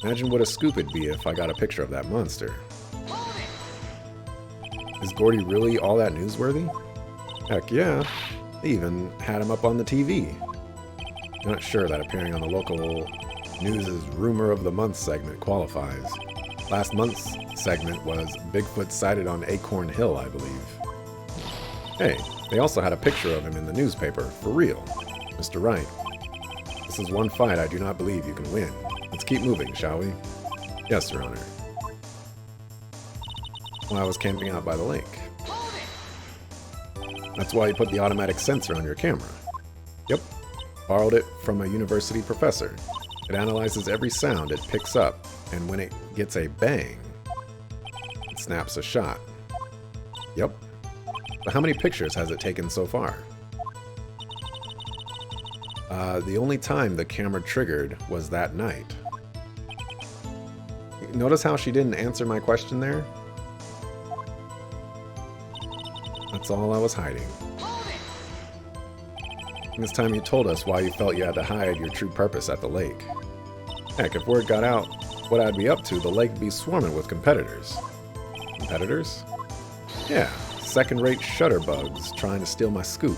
Imagine what a scoop it'd be if I got a picture of that monster. Is Gordy really all that newsworthy? Heck yeah. They even had him up on the TV. Not sure that appearing on the local news' Rumor of the Month segment qualifies. Last month's segment was Bigfoot sighted on Acorn Hill, I believe. Hey, they also had a picture of him in the newspaper, for real. Mr. Wright, this is one fight I do not believe you can win. Let's keep moving, shall we? Yes, Your Honor. Well, I was camping out by the lake. That's why you put the automatic sensor on your camera. Yep. Borrowed it from a university professor. It analyzes every sound it picks up, and when it gets a bang, it snaps a shot. Yep. But how many pictures has it taken so far? The only time the camera triggered was that night. Notice how she didn't answer my question there? That's all I was hiding. And this time you told us why you felt you had to hide your true purpose at the lake. Heck, if word got out what I'd be up to, the lake would be swarming with competitors. Competitors? Yeah, second-rate shutterbugs trying to steal my scoop.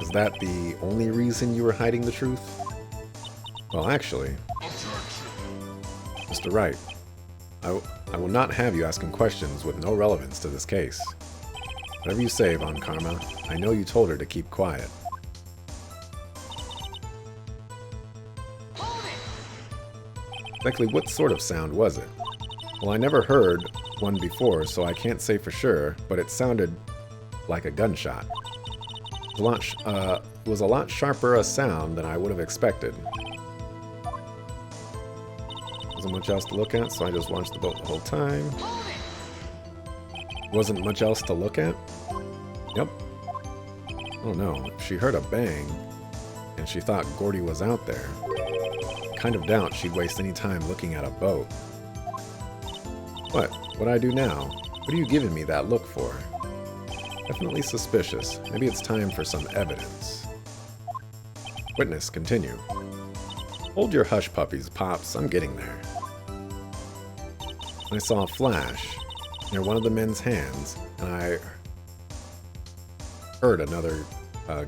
Is that the only reason you were hiding the truth? Well, actually, Mr. Wright, I will not have you asking questions with no relevance to this case. Whatever you say, Von Karma, I know you told her to keep quiet. Exactly what sort of sound was it? Well, I never heard one before, so I can't say for sure, but it sounded like a gunshot. It was a lot sharper a sound than I would have expected. Wasn't much else to look at, so I just watched the boat the whole time. Wasn't much else to look at? Yep. Oh no, she heard a bang, and she thought Gordy was out there. Kind of doubt she'd waste any time looking at a boat. What? What'd I do now? What are you giving me that look for? Definitely suspicious. Maybe it's time for some evidence. Witness, continue. Hold your hush puppies, Pops. I'm getting there. I saw a flash near one of the men's hands, and I heard another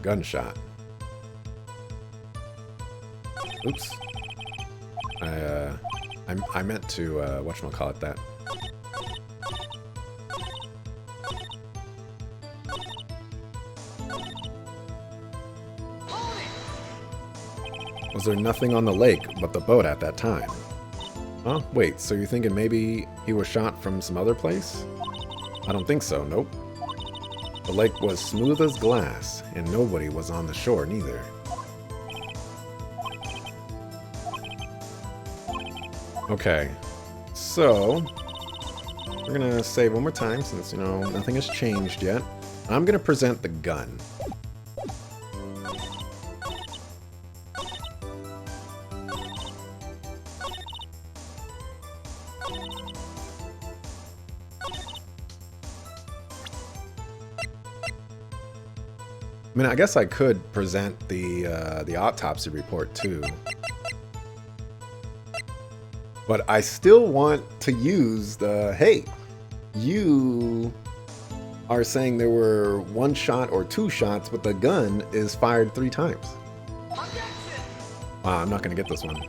gunshot. Oops. I meant to, whatchamacallit that. Was there nothing on the lake but the boat at that time? Huh? Wait, so you're thinking maybe he was shot from some other place? I don't think so, nope. The lake was smooth as glass, and nobody was on the shore neither. Okay, so we're gonna save one more time since, you know, nothing has changed yet. I'm gonna present the gun. I mean, I guess I could present the autopsy report too. But I still want to use the, hey, you are saying there were 1 shot or 2 shots, but the gun is fired 3 times. Wow, I'm not going to get this one.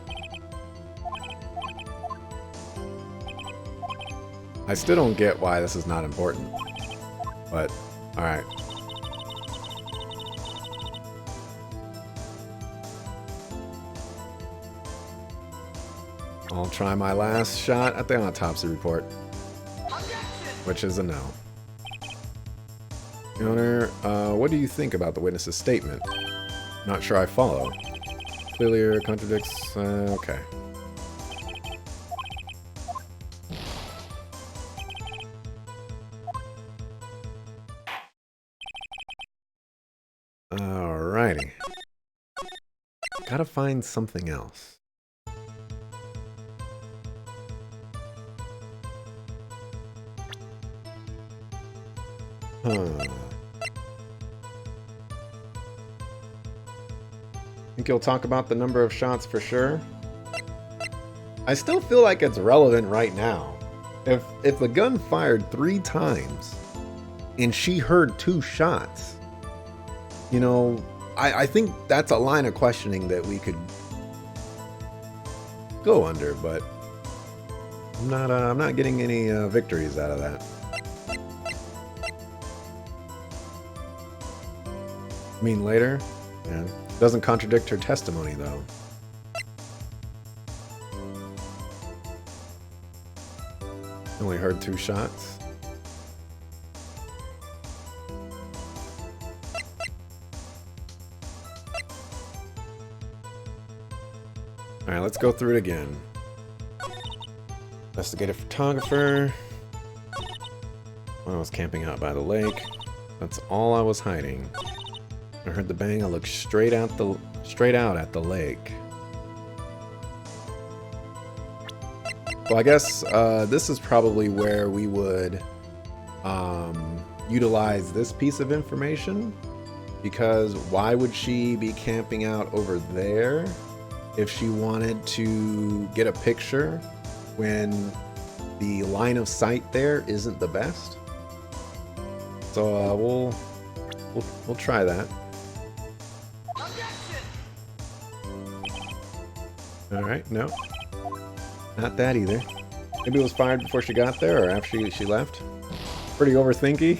I still don't get why this is not important. But, alright. I'll try my last shot at the autopsy report, which is a no. Your Honor, what do you think about the witness's statement? Not sure I follow. Clearly contradicts... okay. Alrighty. Gotta find something else. Think you'll talk about the number of shots for sure? I still feel like it's relevant right now. If the gun fired 3 times and she heard 2 shots, you know, I think that's a line of questioning that we could go under, but I'm not getting any victories out of that. I mean, later? Yeah. Doesn't contradict her testimony, though. Only heard 2 shots. Alright, let's go through it again. Investigative photographer. When I was camping out by the lake. That's all I was hiding. I heard the bang. I looked straight out at the lake. Well, I guess this is probably where we would utilize this piece of information, because why would she be camping out over there if she wanted to get a picture when the line of sight there isn't the best? So we'll try that. Alright, no. Not that either. Maybe it was fired before she got there or after she left. Pretty overthinky.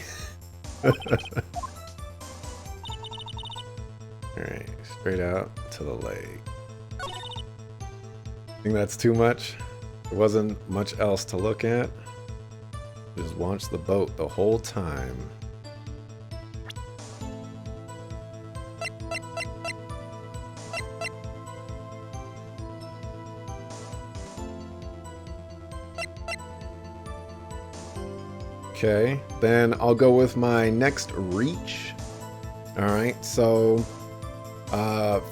Alright, straight out to the lake. Think that's too much? There wasn't much else to look at. Just watch the boat the whole time. Okay, then I'll go with my next reach. Alright, so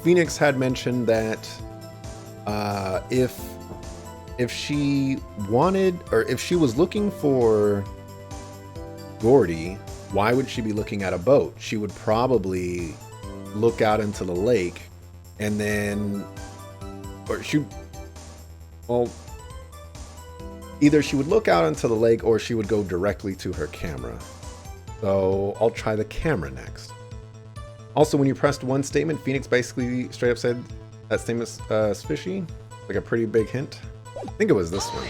Phoenix had mentioned that if she wanted, or if she was looking for Gordy, why would she be looking at a boat? She would probably look out into the lake and then, well, either she would look out into the lake or she would go directly to her camera. So I'll try the camera next. Also, when you pressed one statement, Phoenix basically straight up said that statement is fishy. Like a pretty big hint. I think it was this one.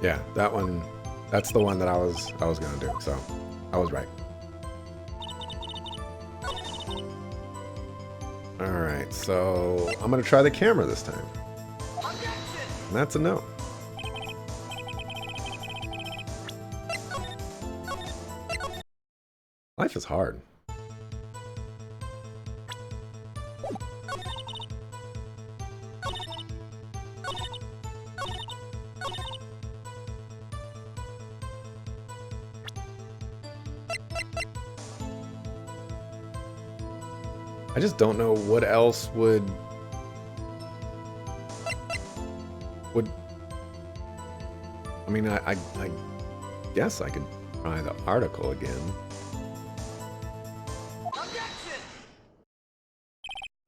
Yeah, that one. That's the one that I was gonna do. So I was right. Alright, so I'm going to try the camera this time. And that's a no. Life is hard. I just don't know what else would... I mean, I guess I could try the article again.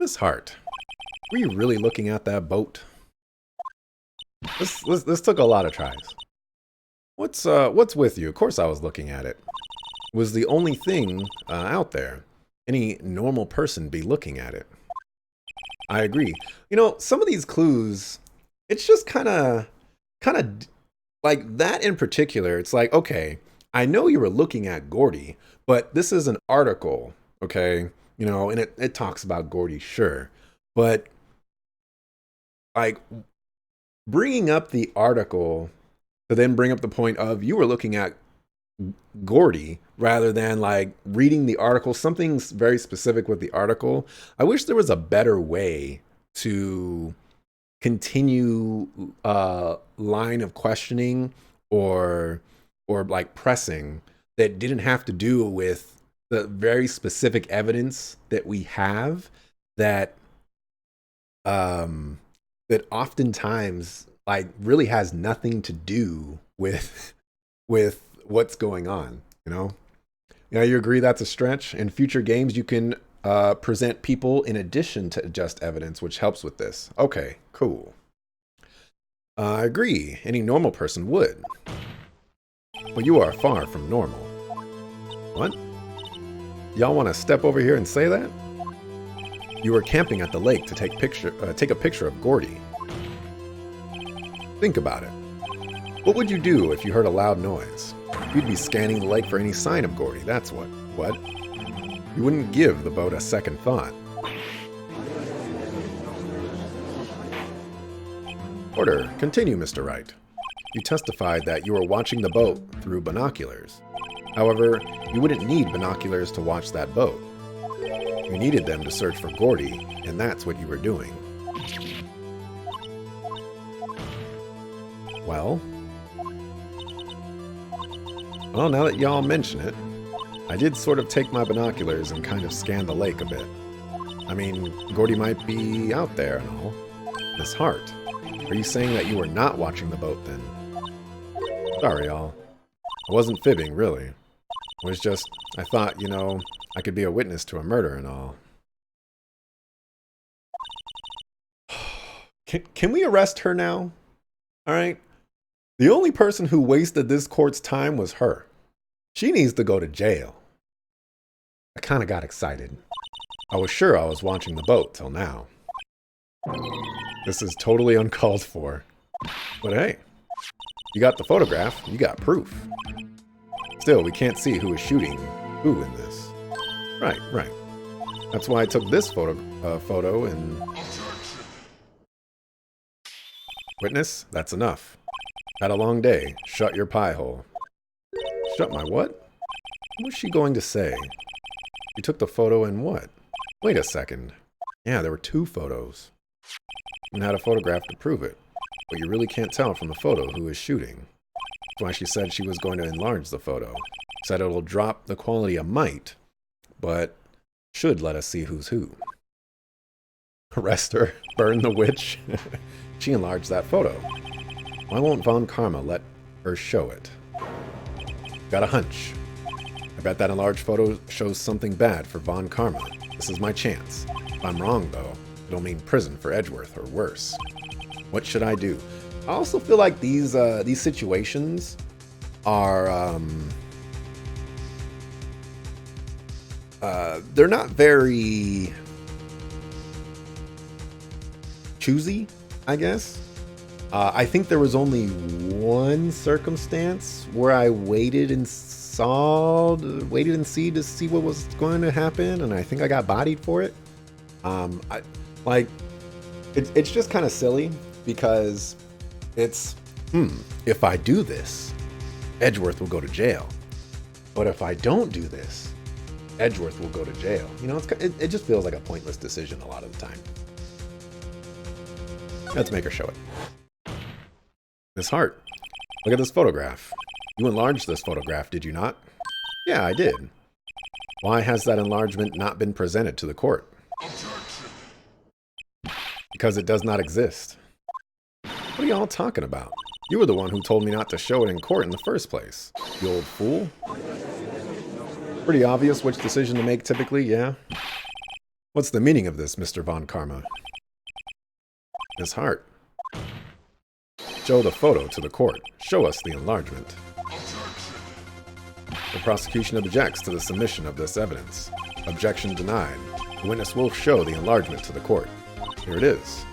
Miss Hart, were you really looking at that boat? This took a lot of tries. What's with you? Of course I was looking at it. It was the only thing out there. Any normal person be looking at it. I agree. You know, some of these clues, it's just kind of like that in particular. It's like, okay, I know you were looking at Gordy, but this is an article, okay? You know, and it talks about Gordy, sure. But like bringing up the article to then bring up the point of you were looking at Gordy rather than like reading the article, something's very specific with the article. I wish there was a better way to continue line of questioning or like pressing that didn't have to do with the very specific evidence that we have that that oftentimes like really has nothing to do with what's going on, you know? Yeah, you agree that's a stretch? In future games, you can present people in addition to just evidence, which helps with this. Okay, cool. I agree. Any normal person would. But you are far from normal. What? Y'all want to step over here and say that? You were camping at the lake to take a picture of Gordy. Think about it. What would you do if you heard a loud noise? You'd be scanning the lake for any sign of Gordy, that's what. What? You wouldn't give the boat a second thought. Order. Continue, Mr. Wright. You testified that you were watching the boat through binoculars. However, you wouldn't need binoculars to watch that boat. You needed them to search for Gordy, and that's what you were doing. Well, now that y'all mention it, I did sort of take my binoculars and kind of scan the lake a bit. I mean, Gordy might be out there and all. Miss Hart, are you saying that you were not watching the boat then? Sorry, y'all. I wasn't fibbing, really. It was just, I thought, you know, I could be a witness to a murder and all. Can we arrest her now? All right? The only person who wasted this court's time was her. She needs to go to jail. I kind of got excited. I was sure I was watching the boat till now. This is totally uncalled for. But hey, you got the photograph, you got proof. Still, we can't see who is shooting who in this. Right. That's why I took this photo and... Witness, that's enough. Had a long day. Shut your pie hole. Shut my what? What was she going to say? You took the photo and what? Wait a second. Yeah, there were two photos. And had a photograph to prove it. But you really can't tell from the photo who is shooting. That's why she said she was going to enlarge the photo. Said it'll drop the quality a mite, but should let us see who's who. Arrest her. Burn the witch. She enlarged that photo. Why won't Von Karma let her show it? Got a hunch. I bet that enlarged photo shows something bad for Von Karma. This is my chance. If I'm wrong, though, it'll mean prison for Edgeworth or worse. What should I do? I also feel like these situations are they're not very choosy, I guess. I think there was only one circumstance where I waited and see to see what was going to happen, and I think I got bodied for it. It's just kind of silly because it's, if I do this, Edgeworth will go to jail. But if I don't do this, Edgeworth will go to jail. You know, it just feels like a pointless decision a lot of the time. Let's make her show it. Miss Hart, look at this photograph. You enlarged this photograph, did you not? Yeah, I did. Why has that enlargement not been presented to the court? Because it does not exist. What are y'all talking about? You were the one who told me not to show it in court in the first place, you old fool. Pretty obvious which decision to make typically, yeah? What's the meaning of this, Mr. Von Karma? Miss Hart. Show the photo to the court. Show us the enlargement. The prosecution objects to the submission of this evidence. Objection denied. The witness will show the enlargement to the court. Here it is.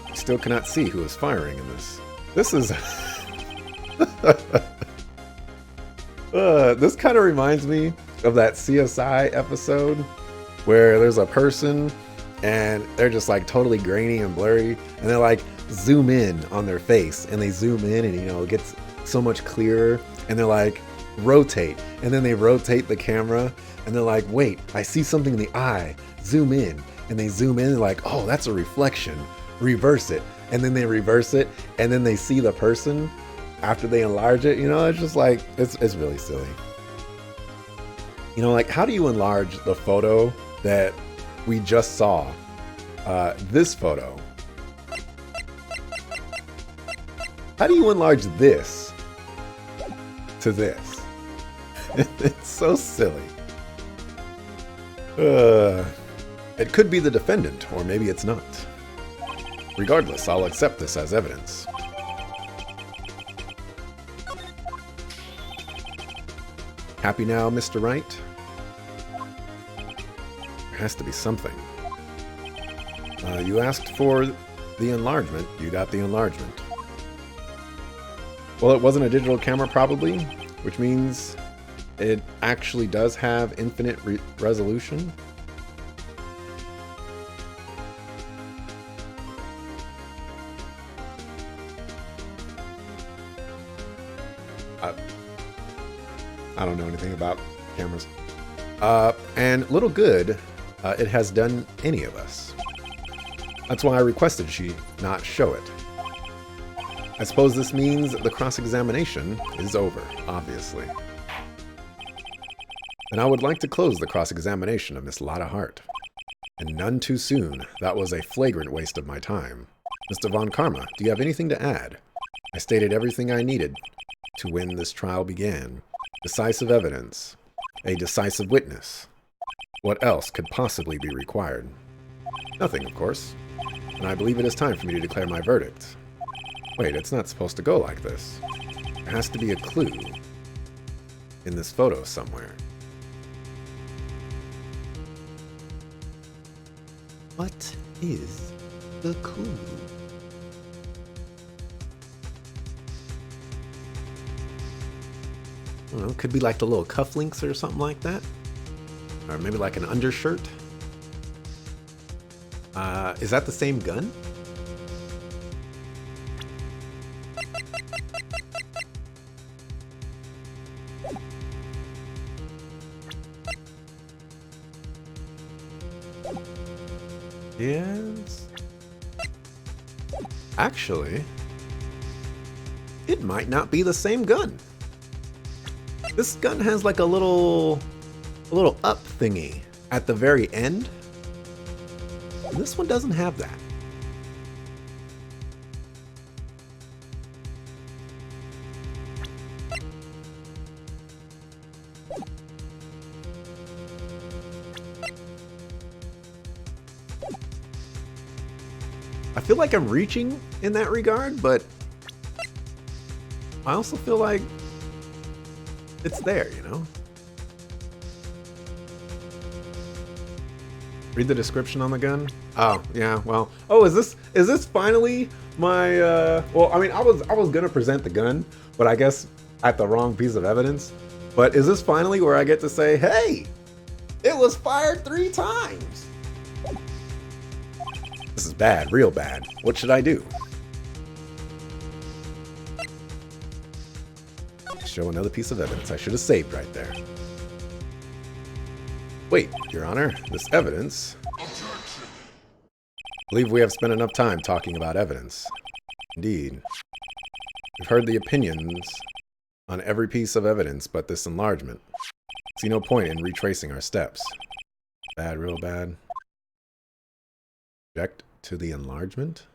I still cannot see who is firing in this. This is... this kind of reminds me of that CSI episode where there's a person and they're just like totally grainy and blurry, and they're like zoom in on their face, and they zoom in and it gets so much clearer, and they're like rotate, and then they rotate the camera and they're like, wait, I see something in the eye, zoom in, and they zoom in and like, oh, that's a reflection, reverse it, and then they reverse it, and then they see the person after they enlarge it. It's just like, it's really silly. Like, how do you enlarge the photo that we just saw? This photo. How do you enlarge this to this? It's so silly. It could be the defendant, or maybe it's not. Regardless, I'll accept this as evidence. Happy now, Mr. Wright? There has to be something. You asked for the enlargement. You got the enlargement. Well, it wasn't a digital camera, probably, which means it actually does have infinite resolution. I don't know anything about cameras. And little good it has done any of us. That's why I requested she not show it. I suppose this means the cross-examination is over, obviously. And I would like to close the cross-examination of Miss Lotta Hart. And none too soon. That was a flagrant waste of my time. Mr. Von Karma, do you have anything to add? I stated everything I needed to when this trial began. Decisive evidence. A decisive witness. What else could possibly be required? Nothing, of course. And I believe it is time for me to declare my verdict. Wait, it's not supposed to go like this. There has to be a clue in this photo somewhere. What is the clue? I don't know, could be like the little cufflinks or something like that. Or maybe like an undershirt. Is that the same gun? Yes. Actually, it might not be the same gun. This gun has like a little up thingy at the very end. This one doesn't have that. I feel like I'm reaching in that regard, but I also feel like it's there, Read the description on the gun. Oh, yeah, well. Oh, is this finally my well, I mean, I was gonna present the gun, but I guess at the wrong piece of evidence. But is this finally where I get to say, hey, it was fired 3 times? This is bad, real bad. What should I do? Show another piece of evidence I should have saved right there. Wait, Your Honor, this evidence... I believe we have spent enough time talking about evidence. Indeed. We've heard the opinions on every piece of evidence but this enlargement. See no point in retracing our steps. Bad, real bad. Object to the enlargement?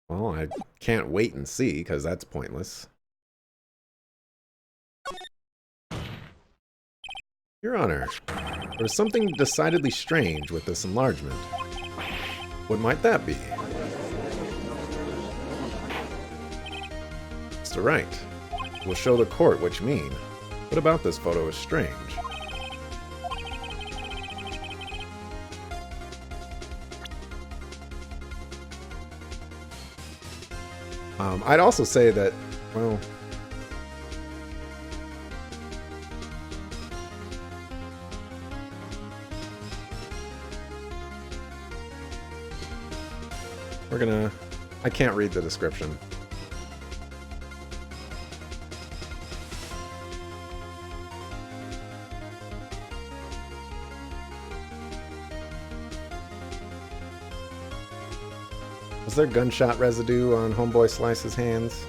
Well, I can't wait and see, because that's pointless. Your Honor, there's something decidedly strange with this enlargement. What might that be? Mr. Wright, we'll show the court what you mean. What about this photo is strange? I'd also say that, well, I can't read the description. Was there gunshot residue on Homeboy Slice's hands?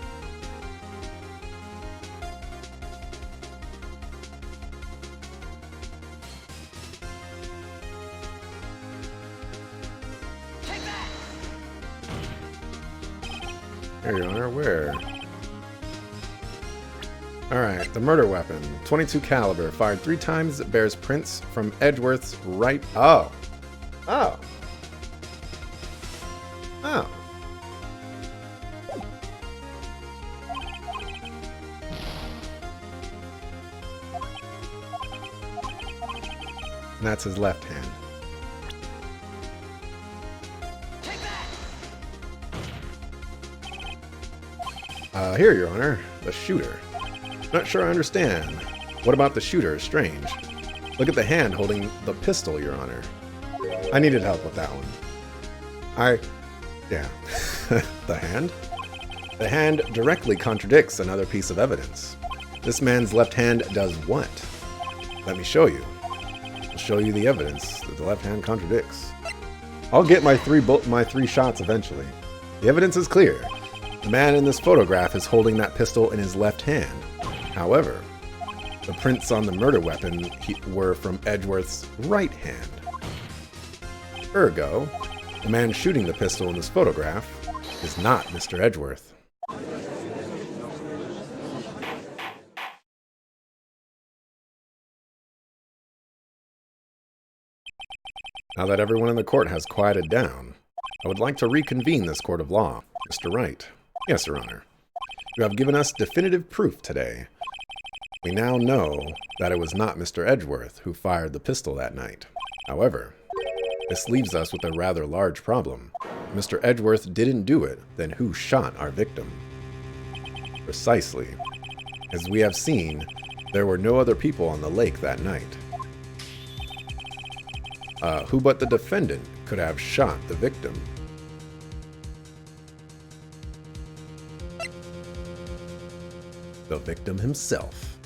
Here, Your Honor, where? Alright, the murder weapon. 22 caliber, fired 3 times, bears prints from Edgeworth's right... Oh! Oh! Oh. And that's his left hand. Here, Your Honor, the shooter. Not sure I understand. What about the shooter is strange. Look at the hand holding the pistol, Your Honor. I needed help with that one. Yeah. The hand? The hand directly contradicts another piece of evidence. This man's left hand does what? Let me show you. I'll show you the evidence that the left hand contradicts. I'll get my three shots eventually. The evidence is clear. The man in this photograph is holding that pistol in his left hand. However, the prints on the murder weapon were from Edgeworth's right hand. Ergo, the man shooting the pistol in this photograph is not Mr. Edgeworth. Now that everyone in the court has quieted down, I would like to reconvene this court of law. Mr. Wright. Yes, Your Honor. You have given us definitive proof today. We now know that it was not Mr. Edgeworth who fired the pistol that night. However, this leaves us with a rather large problem. If Mr. Edgeworth didn't do it, then who shot our victim? Precisely. As we have seen, there were no other people on the lake that night. Who but the defendant could have shot the victim? The victim himself.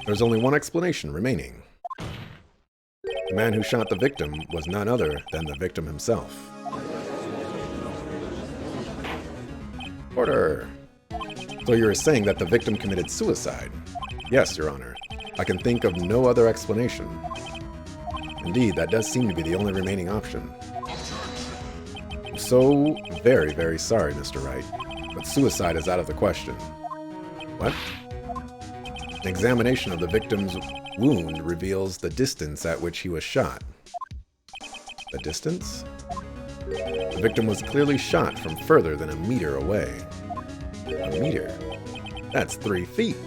There's only one explanation remaining. The man who shot the victim was none other than the victim himself. Order! So you're saying that the victim committed suicide? Yes, Your Honor. I can think of no other explanation. Indeed, that does seem to be the only remaining option. I'm so very, very sorry, Mr. Wright, but suicide is out of the question. What? An examination of the victim's wound reveals the distance at which he was shot. The distance? The victim was clearly shot from further than a meter away. A meter? That's 3 feet.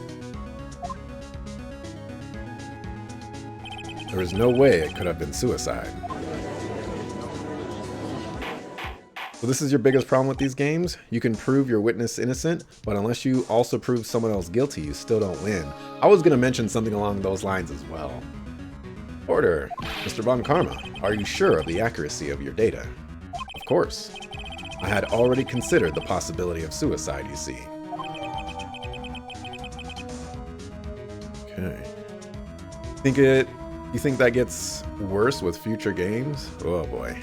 There is no way it could have been suicide. So this is your biggest problem with these games? You can prove your witness innocent, but unless you also prove someone else guilty, you still don't win. I was going to mention something along those lines as well. Order. Mr. Von Karma, are you sure of the accuracy of your data? Of course. I had already considered the possibility of suicide, you see. Okay. You think that gets worse with future games? Oh boy.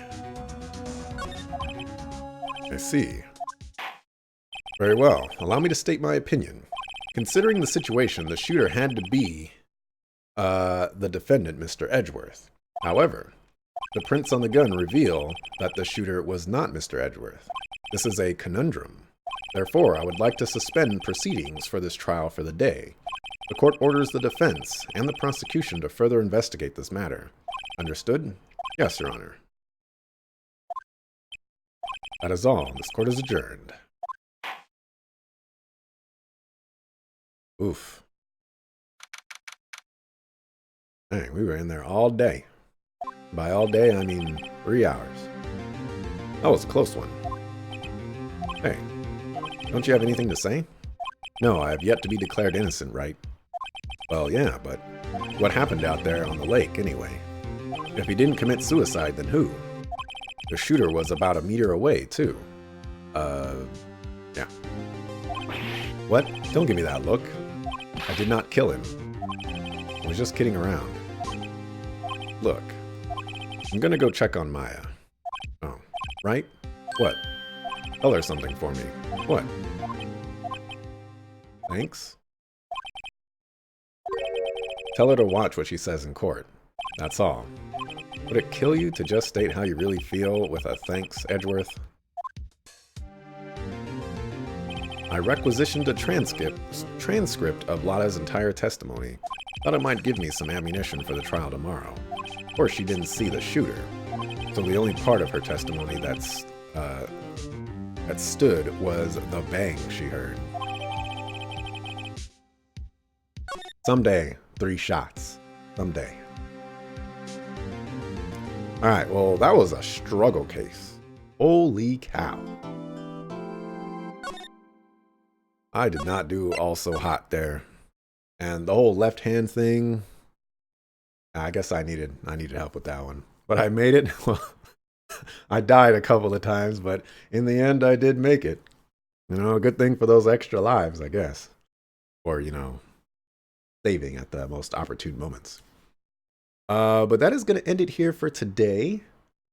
I see. Very well. Allow me to state my opinion. Considering the situation, the shooter had to be the defendant, Mr. Edgeworth. However, the prints on the gun reveal that the shooter was not Mr. Edgeworth. This is a conundrum. Therefore, I would like to suspend proceedings for this trial for the day. The court orders the defense and the prosecution to further investigate this matter. Understood? Yes, Your Honor. That is all. This court is adjourned. Oof. Dang, we were in there all day. By all day, I mean 3 hours. That was a close one. Hey, don't you have anything to say? No, I have yet to be declared innocent, right? Well, yeah, but what happened out there on the lake, anyway? If he didn't commit suicide, then who? The shooter was about a meter away, too. Yeah. What? Don't give me that look. I did not kill him. I was just kidding around. Look, I'm gonna go check on Maya. Oh, right? What? Tell her something for me. What? Thanks? Tell her to watch what she says in court. That's all. Would it kill you to just state how you really feel with a thanks, Edgeworth? I requisitioned a transcript of Lada's entire testimony. Thought it might give me some ammunition for the trial tomorrow. Of course, she didn't see the shooter, so the only part of her testimony that stood was the bang she heard. Someday, 3 shots. Someday. Alright, well, that was a struggle case. Holy cow. I did not do also hot there. And the whole left hand thing, I guess I needed help with that one. But I made it. Well, I died a couple of times, but in the end I did make it. You know, a good thing for those extra lives, I guess. Or, you know, saving at the most opportune moments. But that is going to end it here for today.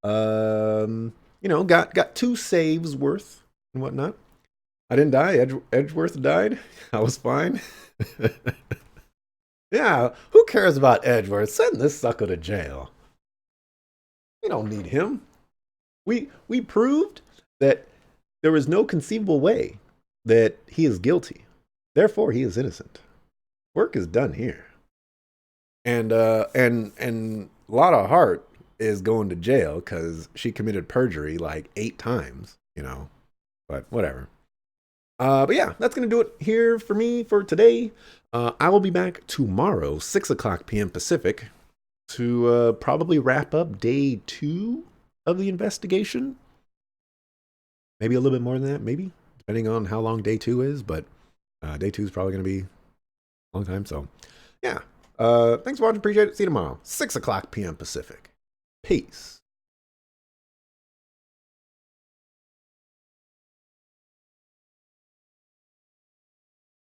You know, got 2 saves worth and whatnot. I didn't die. Edgeworth died. I was fine. Yeah, who cares about Edgeworth? Send this sucker to jail. We don't need him. We proved that there is no conceivable way that he is guilty. Therefore, he is innocent. Work is done here. And Lotta Hart is going to jail because she committed perjury like 8 times, you know. But whatever. But yeah, that's going to do it here for me for today. I will be back tomorrow, 6 o'clock p.m. Pacific, to probably wrap up day 2 of the investigation. Maybe a little bit more than that, maybe, depending on how long day 2 is. But day 2 is probably going to be a long time. So yeah, thanks for watching. Appreciate it. See you tomorrow, 6 o'clock p.m. Pacific. Peace.